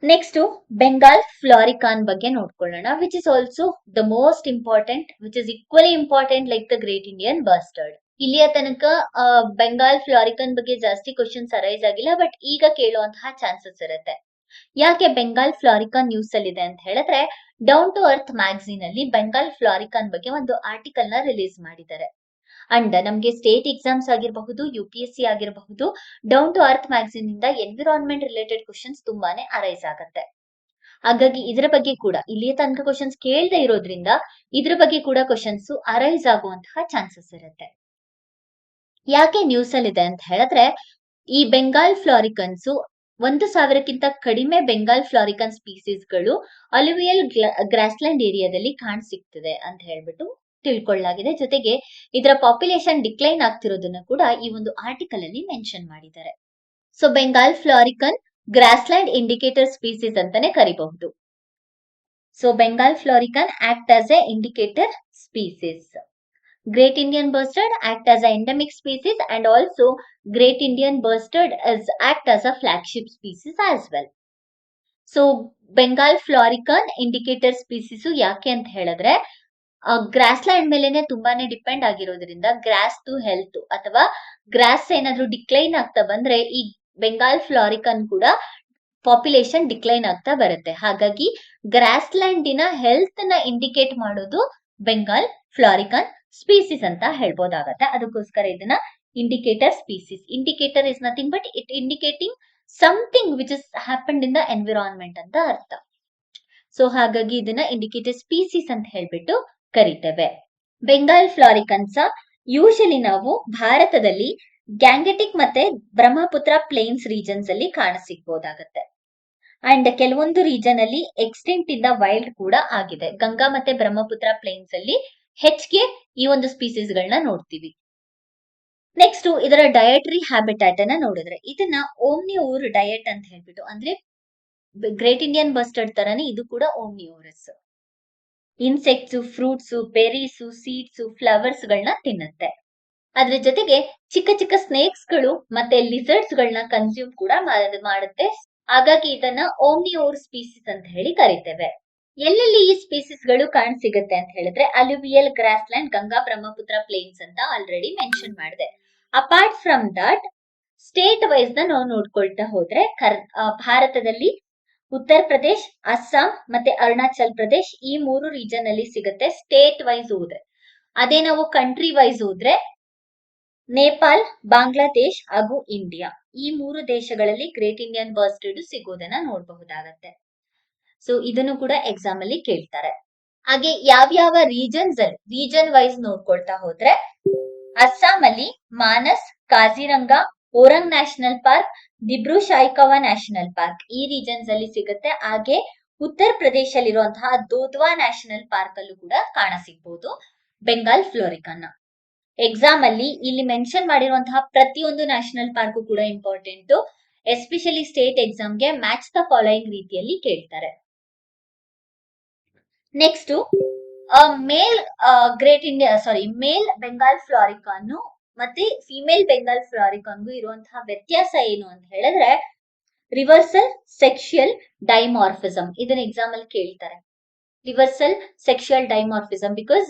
ನೆಕ್ಸ್ಟ್ ಬೆಂಗಾಲ್ ಫ್ಲಾರಿಕಾನ್ ಬಗ್ಗೆ ನೋಡ್ಕೊಳ್ಳೋಣ, which is also the most important, which is equally important like the great Indian bustard. ಇಲ್ಲಿಯ ತನಕ ಬೆಂಗಾಲ್ ಫ್ಲಾರಿಕಾನ್ ಬಗ್ಗೆ ಜಾಸ್ತಿ ಕ್ವಶನ್ಸ್ ಅರೈಸ್ ಆಗಿಲ್ಲ, ಬಟ್ ಈಗ ಕೇಳುವಂತಹ ಚಾನ್ಸಸ್ ಇರುತ್ತೆ. ಯಾಕೆ ಬೆಂಗಾಲ್ ಫ್ಲಾರಿಕಾನ್ ನ್ಯೂಸ್ ಅಲ್ಲಿ ಇದೆ ಅಂತ ಹೇಳಿದ್ರೆ, ಡೌನ್ ಟು ಅರ್ತ್ ಮ್ಯಾಗಝೀನ್ ಅಲ್ಲಿ ಬೆಂಗಾಲ್ ಫ್ಲಾರಿಕಾನ್ ಬಗ್ಗೆ ಒಂದು ಆರ್ಟಿಕಲ್ ನ ರಿಲೀಸ್ ಮಾಡಿದ್ದಾರೆ. ಅಂಡ್ ನಮ್ಗೆ ಸ್ಟೇಟ್ ಎಕ್ಸಾಮ್ಸ್ ಆಗಿರಬಹುದು, UPSC ಆಗಿರಬಹುದು, ಡೌನ್ ಟು ಅರ್ತ್ ಮ್ಯಾಗಝೀನ್ ಇಂದ ಎನ್ವಿರಾನ್ಮೆಂಟ್ ರಿಲೇಟೆಡ್ ಕ್ವಶನ್ಸ್ ತುಂಬಾನೇ ಅರೈಸ್ ಆಗತ್ತೆ. ಹಾಗಾಗಿ ಇದರ ಬಗ್ಗೆ ಕೂಡ ಇಲ್ಲಿಯ ತನಕ ಕ್ವಶನ್ಸ್ ಕೇಳದೆ ಇರೋದ್ರಿಂದ ಇದ್ರ ಬಗ್ಗೆ ಕೂಡ ಕ್ವಶನ್ಸ್ ಅರೈಸ್ ಆಗುವಂತಹ ಚಾನ್ಸಸ್ ಇರುತ್ತೆ. ಯಾಕೆ ನ್ಯೂಸ್ ಅಲ್ಲಿ ಇದೆ ಅಂತ ಹೇಳಿದ್ರೆ, ಈ ಬೆಂಗಾಲ್ ಫ್ಲಾರಿಕನ್ಸ್ 1,000ಕ್ಕಿಂತ ಕಡಿಮೆ ಬೆಂಗಾಲ್ ಫ್ಲಾರಿಕನ್ ಸ್ಪೀಸೀಸ್ ಗಳು ಅಲುವಿಯಲ್ ಗ್ರಾಸ್ಲ್ಯಾಂಡ್ ಏರಿಯಾದಲ್ಲಿ ಕಾಣಸಿಗ್ತದೆ ಅಂತ ಹೇಳ್ಬಿಟ್ಟು ತಿಳ್ಕೊಳ್ಳಲಾಗಿದೆ. ಜೊತೆಗೆ ಇದರ ಪಾಪ್ಯುಲೇಷನ್ ಡಿಕ್ಲೈನ್ ಆಗ್ತಿರೋದನ್ನ ಕೂಡ ಈ ಒಂದು ಆರ್ಟಿಕಲ್ ಅಲ್ಲಿ ಮೆನ್ಷನ್ ಮಾಡಿದ್ದಾರೆ. So Bengal florican grassland indicator species ಅಂತಾನೆ ಕರಿಬಹುದು. So Bengal florican act as a indicator species. Great Indian bustard act as an endemic species, and also Great Indian bustard act as a flagship species as well. So Bengal florican indicator species ಯಾಕೆ ಅಂತ ಹೇಳಿದ್ರೆ, gross land ಮೇಲೆನೆ ತುಂಬಾನೇ depend ಆಗಿರೋದ್ರಿಂದ gross to health ಅಥವಾ gross ಏನಾದ್ರೂ decline ಆಗ್ತಾ ಬಂದ್ರೆ ಈ ಬೆಂಗಾಲ್ ಫ್ಲಾರಿಕನ್ ಕೂಡ ಪಾಪ್ಯುಲೇಷನ್ ಡಿಕ್ಲೈನ್ ಆಗ್ತಾ ಬರುತ್ತೆ. ಹಾಗಾಗಿ ಗ್ರಾಸ್ ಲ್ಯಾಂಡಿನ ಹೆಲ್ತ್ ನ ಇಂಡಿಕೇಟ್ ಮಾಡೋದು ಬೆಂಗಾಲ್ ಫ್ಲಾರಿಕನ್ ಸ್ಪೀಸೀಸ್ ಅಂತ ಹೇಳ್ಬೋದಾಗತ್ತೆ. ಅದಕ್ಕೋಸ್ಕರ ಇದನ್ನ indicator species. Indicator is nothing but it indicating something which is happened in the environment ಅಂತ ಅರ್ಥ. ಸೊ ಹಾಗಾಗಿ ಇದನ್ನ ಇಂಡಿಕೇಟರ್ ಸ್ಪೀಸೀಸ್ ಅಂತ ಹೇಳ್ಬಿಟ್ಟು ಕರಿತೇವೆ. ಬೆಂಗಾಲ್ ಫ್ಲಾರಿಕನ್ಸ್ ಯೂಶಲಿ ನಾವು ಭಾರತದಲ್ಲಿ ಗ್ಯಾಂಗೆಟಿಕ್ ಮತ್ತೆ ಬ್ರಹ್ಮಪುತ್ರ ಪ್ಲೇನ್ಸ್ ರೀಜನ್ಸ್ ಅಲ್ಲಿ ಕಾಣಸಿಗಬಹುದಾಗತ್ತೆ. ಅಂಡ್ ಕೆಲವೊಂದು ರೀಜನ್ ಅಲ್ಲಿ ಎಕ್ಸ್ಟೆಂಟ್ ಇಂದ ವೈಲ್ಡ್ ಕೂಡ ಆಗಿದೆ. ಗಂಗಾ ಮತ್ತೆ ಬ್ರಹ್ಮಪುತ್ರ ಪ್ಲೇನ್ಸ್ ಅಲ್ಲಿ ಹೆಚ್ಚಿಗೆ ಈ ಒಂದು ಸ್ಪೀಸೀಸ್ ಗಳನ್ನ ನೋಡ್ತೀವಿ. ನೆಕ್ಸ್ಟ್ ಇದರ ಡಯಟರಿ ಹ್ಯಾಬಿಟಾಟ್ ಅನ್ನ ನೋಡಿದ್ರೆ, ಇದನ್ನ ಓಮ್ನಿವೋರ್ ಡಯಟ್ ಅಂತ ಹೇಳ್ಬಿಟ್ಟು, ಅಂದ್ರೆ ಗ್ರೇಟ್ ಇಂಡಿಯನ್ ಬಸ್ಟರ್ಡ್ ತರಾನೇ ಇದು ಕೂಡ omnivorous. Insects, fruits, berries, seeds, flowers ಗಳನ್ನ ತಿನ್ನುತ್ತೆ. ಅದ್ರ ಜೊತೆಗೆ ಚಿಕ್ಕ ಚಿಕ್ಕ ಸ್ನೇಕ್ಸ್ ಗಳು ಮತ್ತೆ ಲಿಸರ್ಡ್ಸ್ ಗಳನ್ನ ಕನ್ಸ್ಯೂಮ್ ಕೂಡ ಮಾಡುತ್ತೆ. ಹಾಗಾಗಿ ಇದನ್ನ ಓಮ್ನಿವೋರ್ ಸ್ಪೀಸಿಸ್ ಅಂತ ಹೇಳಿ ಕರಿತೇವೆ. ಎಲ್ಲೆಲ್ಲಿ ಈ ಸ್ಪೀಸಿಸ್ ಗಳು ಕಾಣ್ ಸಿಗುತ್ತೆ ಅಂತ ಹೇಳಿದ್ರೆ alluvial grassland, Ganga Brahmaputra plains ಅಂತ ಆಲ್ರೆಡಿ ಮೆನ್ಷನ್ ಮಾಡಿದೆ. Apart from that state wise ನ ನಾವು ನೋಡ್ಕೊಳ್ತಾ ಹೋದ್ರೆ ಭಾರತದಲ್ಲಿ ಉತ್ತರ ಪ್ರದೇಶ್, ಅಸ್ಸಾಂ ಮತ್ತೆ ಅರುಣಾಚಲ್ ಪ್ರದೇಶ್ ಈ 3 ರೀಜನ್ ಅಲ್ಲಿ ಸಿಗುತ್ತೆ ಸ್ಟೇಟ್ ವೈಸ್ ಹೋದ್ರೆ. ಅದೇ ನಾವು ಕಂಟ್ರಿ ವೈಸ್ ಹೋದ್ರೆ ನೇಪಾಲ್, ಬಾಂಗ್ಲಾದೇಶ್ ಹಾಗೂ ಇಂಡಿಯಾ ಈ 3 ದೇಶಗಳಲ್ಲಿ ಗ್ರೇಟ್ ಇಂಡಿಯನ್ ಬಸ್ಟರ್ಡ್ ಸಿಗೋದನ್ನ ನೋಡಬಹುದಾಗತ್ತೆ. ಸೊ ಇದನ್ನು ಕೂಡ ಎಕ್ಸಾಮ್ ಅಲ್ಲಿ ಕೇಳ್ತಾರೆ. ಹಾಗೆ ಯಾವ್ಯಾವ ರೀಜನ್ ವೈಸ್ ನೋಡ್ಕೊಳ್ತಾ ಹೋದ್ರೆ ಅಸ್ಸಾಂ ಅಲ್ಲಿ Manas, Kaziranga, Orang national park, Dibru Saikhowa national park ಈ ರೀಜನ್ಸ್ ಅಲ್ಲಿ ಸಿಗುತ್ತೆ. ಹಾಗೆ ಉತ್ತರ ಪ್ರದೇಶಲ್ಲಿರುವಂತಹ ದೋದ್ವಾ ನ್ಯಾಷನಲ್ ಪಾರ್ಕ್ ಅಲ್ಲೂ ಕೂಡ ಕಾಣ ಸಿಗ್ಬಹುದು ಬೆಂಗಾಲ್ ಫ್ಲೋರಿಕಾನ್. ಎಕ್ಸಾಮ್ ಅಲ್ಲಿ ಇಲ್ಲಿ ಮೆನ್ಷನ್ ಮಾಡಿರುವಂತಹ ಪ್ರತಿಯೊಂದು ನ್ಯಾಷನಲ್ ಪಾರ್ಕ್ ಕೂಡ ಇಂಪಾರ್ಟೆಂಟ್. ಎಸ್ಪೆಷಲಿ ಸ್ಟೇಟ್ ಎಕ್ಸಾಮ್ಗೆ ಮ್ಯಾಚ್ ದ ಫಾಲೋಯಿಂಗ್ ರೀತಿಯಲ್ಲಿ ಕೇಳ್ತಾರೆ. ನೆಕ್ಸ್ಟ್ ಮೇಲ್ ಮೇಲ್ ಬೆಂಗಾಲ್ ಫ್ಲಾರಿಕಾನ್ ಮತ್ತೆ ಫಿಮೇಲ್ ಬೆಂಗಾಲ್ ಫ್ಲಾರಿಕಾನ್ಗೂ ಇರುವಂತಹ ವ್ಯತ್ಯಾಸ ಏನು ಅಂತ ಹೇಳಿದ್ರೆ ರಿವರ್ಸಲ್ ಸೆಕ್ಷುಯಲ್ ಡೈಮಾರ್ಫಿಸಮ್. ಇದನ್ನ ಎಕ್ಸಾಮ್ ಅಲ್ಲಿ ಕೇಳ್ತಾರೆ. ರಿವರ್ಸಲ್ ಸೆಕ್ಷುಯಲ್ ಡೈಮಾರ್ಫಿಸಮ್ ಬಿಕಾಸ್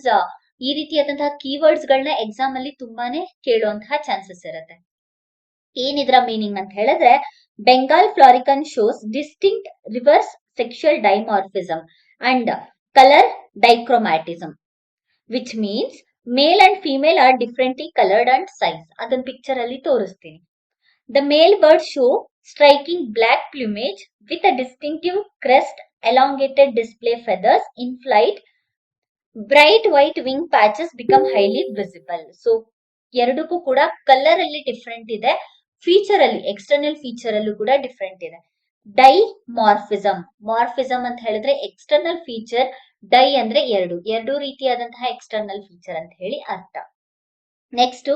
ಈ ರೀತಿಯಾದಂತಹ ಕೀವರ್ಡ್ಸ್ ಗಳನ್ನ ಎಕ್ಸಾಮ್ ಅಲ್ಲಿ ತುಂಬಾನೇ ಕೇಳುವಂತಹ ಚಾನ್ಸಸ್ ಇರುತ್ತೆ. ಏನಿದ್ರ ಮೀನಿಂಗ್ ಅಂತ ಹೇಳಿದ್ರೆ Bengal florican shows distinct reverse sexual dimorphism and colour dichromatism which means male and female are differently coloured and size. ಅದನ್ನ ಪಿಕ್ಚರ್ ಅಲ್ಲಿ ತೋರಿಸ್ತೀನಿ. The male bird show striking black plumage with a distinctive crest, elongated display feathers in flight, bright white wing patches become highly visible. So ಎರಡಕ್ಕೂ ಕೂಡ colour ಅಲ್ಲಿ different ಇದೆ, feature ಅಲ್ಲಿ external feature ಅಲ್ಲೂ ಕೂಡ ಡಿಫ್ರೆಂಟ್ ಇದೆ. ಮಾರ್ಫಿಸಮ್ ಅಂತ ಹೇಳಿದ್ರೆ ಎಕ್ಸ್ಟರ್ನಲ್ ಫೀಚರ್, ಡೈ ಅಂದ್ರೆ ಎರಡು ರೀತಿಯಾದಂತಹ ಎಕ್ಸ್ಟರ್ನಲ್ ಫೀಚರ್ ಅಂತ ಹೇಳಿ ಅರ್ಥ. ನೆಕ್ಸ್ಟ್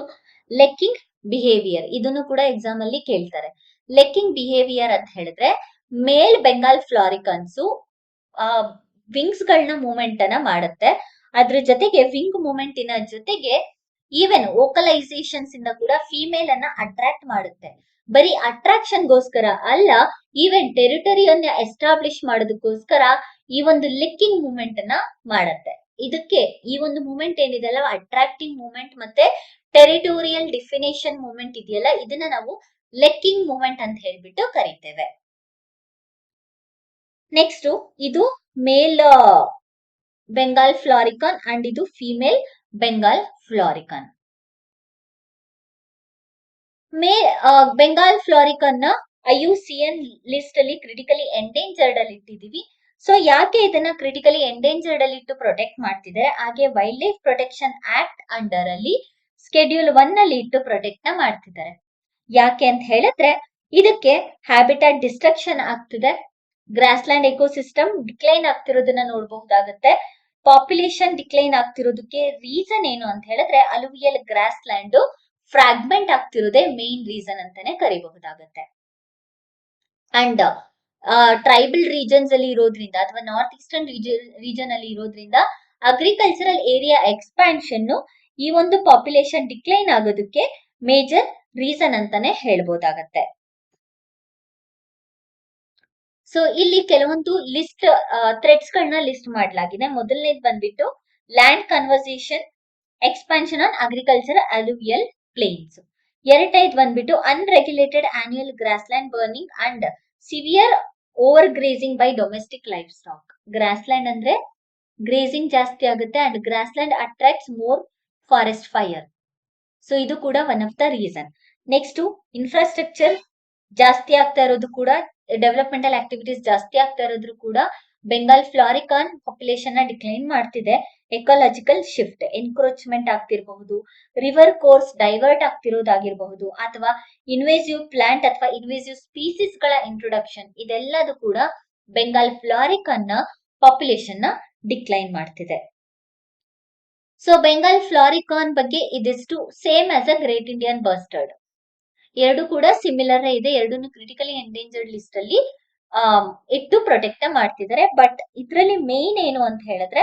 ಲೆಕ್ಕಿಂಗ್ ಬಿಹೇವಿಯರ್, ಇದನ್ನು ಕೂಡ ಎಕ್ಸಾಮ್ ಅಲ್ಲಿ ಕೇಳ್ತಾರೆ. ಲೆಕ್ಕಿಂಗ್ ಬಿಹೇವಿಯರ್ ಅಂತ ಹೇಳಿದ್ರೆ ಮೇಲ್ ಬೆಂಗಾಲ್ ಫ್ಲಾರಿಕಾನ್ಸ್ ವಿಂಗ್ಸ್ ಗಳನ್ನ ಮೂವ್ಮೆಂಟ್ ಅನ್ನ ಮಾಡುತ್ತೆ. ಅದ್ರ ಜೊತೆಗೆ ವಿಂಗ್ ಮೂವ್ಮೆಂಟ್ ಇನ ಜೊತೆಗೆ ಈವನ್ ವೋಕಲೈಸೇಷನ್ಸ್ ಇಂದ ಕೂಡ ಫಿಮೇಲ್ ಅನ್ನ ಅಟ್ರಾಕ್ಟ್ ಮಾಡುತ್ತೆ. ಬರೀ ಅಟ್ರಾಕ್ಷನ್ ಗೋಸ್ಕರ ಅಲ್ಲ, ಈವನ್ ಟೆರಿಟರಿಯನ್ನ ಎಸ್ಟಾಬ್ಲಿಷ್ ಮಾಡೋದಕ್ಕೋಸ್ಕರ ಈ ಒಂದು ಲೆಕ್ಕಿಂಗ್ ಮೂವ್ಮೆಂಟ್ ಅನ್ನ ಮಾಡುತ್ತೆ. ಇದಕ್ಕೆ ಈ ಒಂದು ಮೂವ್ಮೆಂಟ್ ಏನಿದೆಲ್ಲ ಅಟ್ರಾಕ್ಟಿಂಗ್ ಮೂವ್ಮೆಂಟ್ ಮತ್ತೆ ಟೆರಿಟೋರಿಯಲ್ ಡಿಫಿನೇಷನ್ ಮೂವ್ಮೆಂಟ್ ಇದೆಯಲ್ಲ, ಇದನ್ನ ನಾವು ಲೆಕ್ಕಿಂಗ್ ಮೂವ್ಮೆಂಟ್ ಅಂತ ಹೇಳ್ಬಿಟ್ಟು ಕರಿತೇವೆ. ನೆಕ್ಸ್ಟ್ ಇದು ಮೇಲ್ ಬೆಂಗಾಲ್ ಫ್ಲಾರಿಕಾನ್ ಅಂಡ್ ಇದು female Bengal florican. Bengal florican ನ IUCN ಲಿಸ್ಟ್ ಅಲ್ಲಿ ಕ್ರಿಟಿಕಲಿ ಎಂಡೇಂಜರ್ಡ್ ಅಲ್ಲಿ ಇಟ್ಟಿದೀವಿ. ಸೊ ಯಾಕೆ ಇದನ್ನ ಕ್ರಿಟಿಕಲಿ ಎಂಡೇಂಜರ್ಡ್ ಅಲ್ಲಿ ಇಟ್ಟು ಪ್ರೊಟೆಕ್ಟ್ ಮಾಡ್ತಿದ್ದಾರೆ, ಹಾಗೆ wild life protection act under ಅಲ್ಲಿ ಸ್ಕೆಡ್ಯೂಲ್ 1 ಅಲ್ಲಿ ಇಟ್ಟು ಪ್ರೊಟೆಕ್ಟ್ ನ ಮಾಡ್ತಿದ್ದಾರೆ. ಯಾಕೆ ಅಂತ ಹೇಳಿದ್ರೆ ಇದಕ್ಕೆ ಹ್ಯಾಬಿಟಾಟ್ ಡಿಸ್ಟ್ರಕ್ಷನ್ ಆಗ್ತಿದೆ, ಗ್ರಾಸ್ ಲ್ಯಾಂಡ್ ಎಕೋಸಿಸ್ಟಮ್ ಡಿಕ್ಲೈನ್ ಆಗ್ತಿರೋದನ್ನ ನೋಡಬಹುದಾಗುತ್ತೆ. ಪಾಪ್ಯುಲೇಷನ್ ಡಿಕ್ಲೈನ್ ಆಗ್ತಿರೋದಕ್ಕೆ ರೀಸನ್ ಏನು ಅಂತ ಹೇಳಿದ್ರೆ ಅಲುವಿಯಲ್ ಗ್ರಾಸ್ ಲ್ಯಾಂಡ್ ಫ್ರಾಗ್ಮೆಂಟ್ ಆಗ್ತಿರೋದೇ ಮೇನ್ ರೀಸನ್ ಅಂತಾನೆ ಕರಿಬಹುದಾಗುತ್ತೆ. ಅಂಡ್ ಟ್ರೈಬಲ್ ರೀಜನ್ಸ್ ಅಲ್ಲಿ ಇರೋದ್ರಿಂದ ಅಥವಾ ನಾರ್ತ್ ಈಸ್ಟರ್ನ್ ರೀಜನ್ ಅಲ್ಲಿ ಇರೋದ್ರಿಂದ ಅಗ್ರಿಕಲ್ಚರಲ್ ಏರಿಯಾ ಎಕ್ಸ್ಪಾನ್ಷನ್ ಈ ಒಂದು ಪಾಪ್ಯುಲೇಷನ್ ಡಿಕ್ಲೈನ್ ಆಗೋದಕ್ಕೆ ಮೇಜರ್ ರೀಸನ್ ಅಂತಾನೆ ಹೇಳ್ಬೋದಾಗತ್ತೆ. ಸೊ ಇಲ್ಲಿ ಕೆಲವೊಂದು ಲಿಸ್ಟ್ ಥ್ರೆಡ್ಸ್ ಗಳನ್ನ ಲಿಸ್ಟ್ ಮಾಡಲಾಗಿದೆ. ಮೊದಲನೇದು ಬಂದ್ಬಿಟ್ಟು land conversation expansion on agriculture alluvial plains. ಎರಡನೇದು ಬಂದ್ಬಿಟ್ಟು unregulated annual grassland burning and severe overgrazing by domestic livestock. Grassland ಅಂದ್ರೆ ಗ್ರೇಸಿಂಗ್ ಜಾಸ್ತಿ ಆಗುತ್ತೆ and grassland attracts more forest fire. So ಇದು ಕೂಡ one of the reason. Next infrastructure ಜಾಸ್ತಿ ಆಗ್ತಾ ಇರೋದು ಕೂಡ, ಡೆವಲಪ್ಮೆಂಟಲ್ ಆಕ್ಟಿವಿಟೀಸ್ ಜಾಸ್ತಿ ಆಗ್ತಾ ಇರೋದ್ರು ಕೂಡ ಬೆಂಗಾಲ್ ಫ್ಲಾರಿಕಾನ್ ಪಾಪ್ಯುಲೇಷನ್ ನ ಡಿಕ್ಲೈನ್ ಮಾಡ್ತಿದೆ. ಎಕಾಲಜಿಕಲ್ ಶಿಫ್ಟ್, ಎನ್ಕ್ರೋಚ್ಮೆಂಟ್ ಆಗ್ತಿರಬಹುದು, ರಿವರ್ ಕೋರ್ಸ್ ಡೈವರ್ಟ್ ಆಗ್ತಿರೋದಾಗಿರಬಹುದು, ಅಥವಾ ಇನ್ವೇಸಿವ್ ಪ್ಲಾಂಟ್ ಅಥವಾ ಇನ್ವೇಸಿವ್ ಸ್ಪೀಸೀಸ್ ಗಳ ಇಂಟ್ರೊಡಕ್ಷನ್, ಇದೆಲ್ಲದೂ ಕೂಡ ಬೆಂಗಾಲ್ ಫ್ಲಾರಿಕಾನ್ ನ ಪಾಪ್ಯುಲೇಷನ್ ನ ಡಿಕ್ಲೈನ್ ಮಾಡ್ತಿದೆ. ಸೊ ಬೆಂಗಾಲ್ ಫ್ಲಾರಿಕಾನ್ ಬಗ್ಗೆ ಇದಿಷ್ಟು same as a great Indian bustard. ಎರಡು ಕೂಡ ಸಿಮಿಲರ್ ಇದೆ, ಎರಡನ್ನು ಕ್ರಿಟಿಕಲಿ ಎಂಡೇಂಜರ್ಡ್ ಲಿಸ್ಟ್ ಅಲ್ಲಿ ಇಟ್ಟು ಪ್ರೊಟೆಕ್ಟ್ ಮಾಡ್ತಿದ್ದಾರೆ. ಬಟ್ ಇದ್ರಲ್ಲಿ ಮೇನ್ ಏನು ಅಂತ ಹೇಳಿದ್ರೆ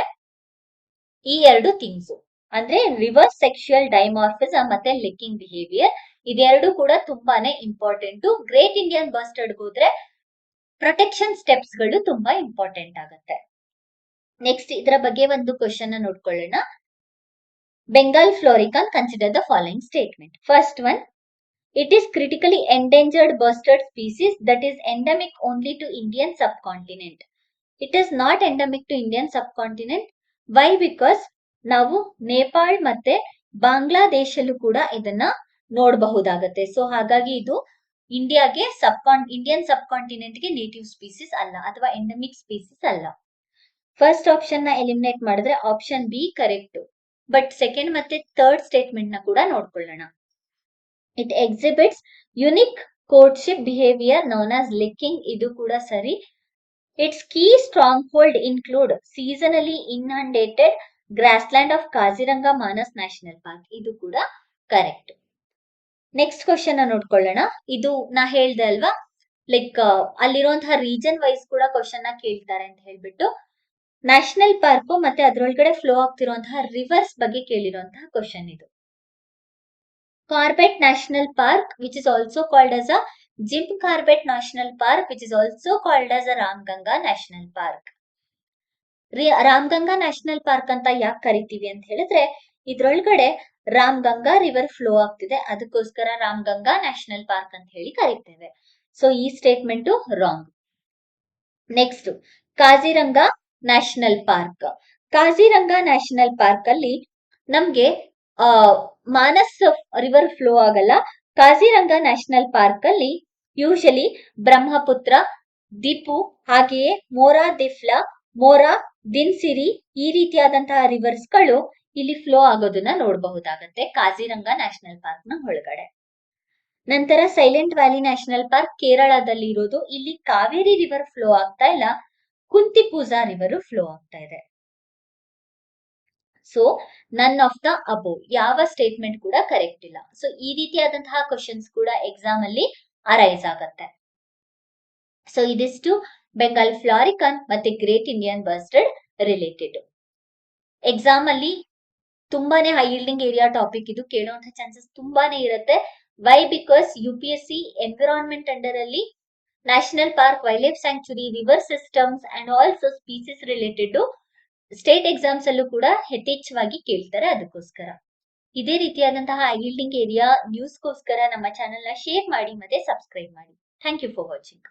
ಈ ಎರಡು ಥಿಂಗ್ಸ್ ಅಂದ್ರೆ ರಿವರ್ಸ್ ಸೆಕ್ಷುಯಲ್ ಡೈಮಾರ್ಫಿಸಮ್ ಮತ್ತೆ ಲಿಕ್ಕಿಂಗ್ ಬಿಹೇವಿಯರ್, ಇದೆರಡು ಕೂಡ ತುಂಬಾನೇ ಇಂಪಾರ್ಟೆಂಟ್. ಗ್ರೇಟ್ ಇಂಡಿಯನ್ ಬಸ್ಟರ್ಡ್ ಹೋದ್ರೆ ಪ್ರೊಟೆಕ್ಷನ್ ಸ್ಟೆಪ್ಸ್ ಗಳು ತುಂಬಾ ಇಂಪಾರ್ಟೆಂಟ್ ಆಗುತ್ತೆ. ನೆಕ್ಸ್ಟ್ ಇದರ ಬಗ್ಗೆ ಒಂದು ಕ್ವಶನ್ ನೋಡ್ಕೊಳ್ಳೋಣ. Bengal florican consider the following statement. First one, it is critically endangered bustard species that is endemic only to Indian subcontinent. It is not endemic to Indian subcontinent. Why? Because ನಾವು ನೇಪಾಳ್ ಮತ್ತೆ ಬಾಂಗ್ಲಾದೇಶಲ್ಲೂ ಕೂಡ ಇದನ್ನ ನೋಡಬಹುದಾಗತ್ತೆ. So ಹಾಗಾಗಿ ಇದು Indian ಸಬ್ continent ಗೆ native species ಅಲ್ಲ ಅಥವಾ endemic species ಅಲ್ಲ. ಫಸ್ಟ್ ಆಪ್ಷನ್ ನ ಎಲಿಮಿನೇಟ್ ಮಾಡಿದ್ರೆ option B correct. But second ಮತ್ತೆ ಥರ್ಡ್ ಸ್ಟೇಟ್ಮೆಂಟ್ ನ ಕೂಡ ನೋಡ್ಕೊಳ್ಳೋಣ. It exhibits unique courtship behavior known as licking. ಇದು ಕೂಡ ಸರಿ. Its key stronghold include seasonally inundated grassland of Kaziranga Manas National Park. ಇದು ಕೂಡ ಕರೆಕ್ಟ್. ನೆಕ್ಸ್ಟ್ ಕ್ವಶನ್ ನೋಡ್ಕೊಳ್ಳೋಣ. ಇದು ನಾ ಹೇಳ್ದೆ ಅಲ್ವಾ, ಲೈಕ್ ಅಲ್ಲಿರುವಂತಹ ರೀಜನ್ ವೈಸ್ ಕೂಡ ಕ್ವಶನ್ ನ ಕೇಳ್ತಾರೆ ಅಂತ ಹೇಳ್ಬಿಟ್ಟು, ನ್ಯಾಷನಲ್ ಪಾರ್ಕ್ ಮತ್ತೆ ಅದ್ರೊಳಗಡೆ ಫ್ಲೋ ಆಗ್ತಿರುವಂತಹ ರಿವರ್ಸ್ ಬಗ್ಗೆ ಕೇಳಿರುವಂತಹ ಕ್ವಶನ್ ಇದು. Corbett National Park, which is also called as a Jim Corbett National Park, which is also called as a Ramganga National Park. Ramganga national park ಅಂತ ಯಾಕೆ ಕರಿತೀವಿ ಅಂತ ಹೇಳಿದ್ರೆ ಇದ್ರೊಳಗಡೆ ರಾಮಗಂಗಾ ರಿವರ್ ಫ್ಲೋ ಆಗ್ತಿದೆ, ಅದಕ್ಕೋಸ್ಕರ ರಾಮಗಂಗಾ ನ್ಯಾಷನಲ್ ಪಾರ್ಕ್ ಅಂತ ಹೇಳಿ ಕರಿತೇವೆ. ಸೊ ಈ statement wrong. Next, Kaziranga national park. Kaziranga national park ಅಲ್ಲಿ ನಮ್ಗೆ ಮಾನಸ್ ರಿವರ್ ಫ್ಲೋ ಆಗಲ್ಲ. ಕಾಜಿರಂಗ ನ್ಯಾಷನಲ್ ಪಾರ್ಕ್ ಅಲ್ಲಿ ಯೂಶಲಿ ಬ್ರಹ್ಮಪುತ್ರ, ದಿಪು, ಹಾಗೆಯೇ ಮೋರಾ ದಿಫ್ಲಾ, ಮೋರಾ ದಿನ್ಸಿರಿ ಈ ರೀತಿಯಾದಂತಹ ರಿವರ್ಸ್ ಗಳು ಇಲ್ಲಿ ಫ್ಲೋ ಆಗೋದನ್ನ ನೋಡಬಹುದಾಗತ್ತೆ ಕಾಜಿರಂಗ ನ್ಯಾಷನಲ್ ಪಾರ್ಕ್ ನ ಒಳಗಡೆ. ನಂತರ ಸೈಲೆಂಟ್ ವ್ಯಾಲಿ ನ್ಯಾಷನಲ್ ಪಾರ್ಕ್ ಕೇರಳದಲ್ಲಿ ಇರೋದು. ಇಲ್ಲಿ ಕಾವೇರಿ ರಿವರ್ ಫ್ಲೋ ಆಗ್ತಾ ಇಲ್ಲ, ಕುಂತಿಪೂಜಾ ರಿವರ್ ಫ್ಲೋ ಆಗ್ತಾ ಇದೆ. So none of the above, ಯಾವ ಸ್ಟೇಟ್ಮೆಂಟ್ ಕೂಡ ಕರೆಕ್ಟ್ ಇಲ್ಲ. ಸೊ ಈ ರೀತಿಯಾದಂತಹ ಕ್ವಶನ್ಸ್ ಕೂಡ ಎಕ್ಸಾಮ್ ಅಲ್ಲಿ ಅರೈಸ್ ಆಗತ್ತೆ. ಸೊ ಇದಿಷ್ಟು ಬೆಂಗಾಲ್ ಫ್ಲಾರಿಕಾನ್ ಮತ್ತೆ great Indian bustard related. Exam ಅಲ್ಲಿ ತುಂಬಾನೇ ಹೈ ಯೀಲ್ಡಿಂಗ್ ಏರಿಯಾ ಟಾಪಿಕ್ ಇದು, ಕೇಳುವಂತಹ ಚಾನ್ಸಸ್ ತುಂಬಾನೇ ಇರುತ್ತೆ. Why? Because UPSC environment under ಅಲ್ಲಿ national park, wildlife sanctuary, river systems and also species related state exams ಅಲ್ಲೂ ಕೂಡ ಯಥೇಚ್ಛವಾಗಿ ಕೇಳ್ತಾರೆ. ಅದಕ್ಕೋಸ್ಕರ ಇದೇ ರೀತಿಯಾದಂತಹ ಹೈ ಯೀಲ್ಡಿಂಗ್ ಏರಿಯಾ ನ್ಯೂಸ್ಗೋಸ್ಕರ ನಮ್ಮ ಚಾನೆಲ್ ನ ಶೇರ್ ಮಾಡಿ ಮತ್ತೆ ಸಬ್ಸ್ಕ್ರೈಬ್ ಮಾಡಿ. Thank you for watching.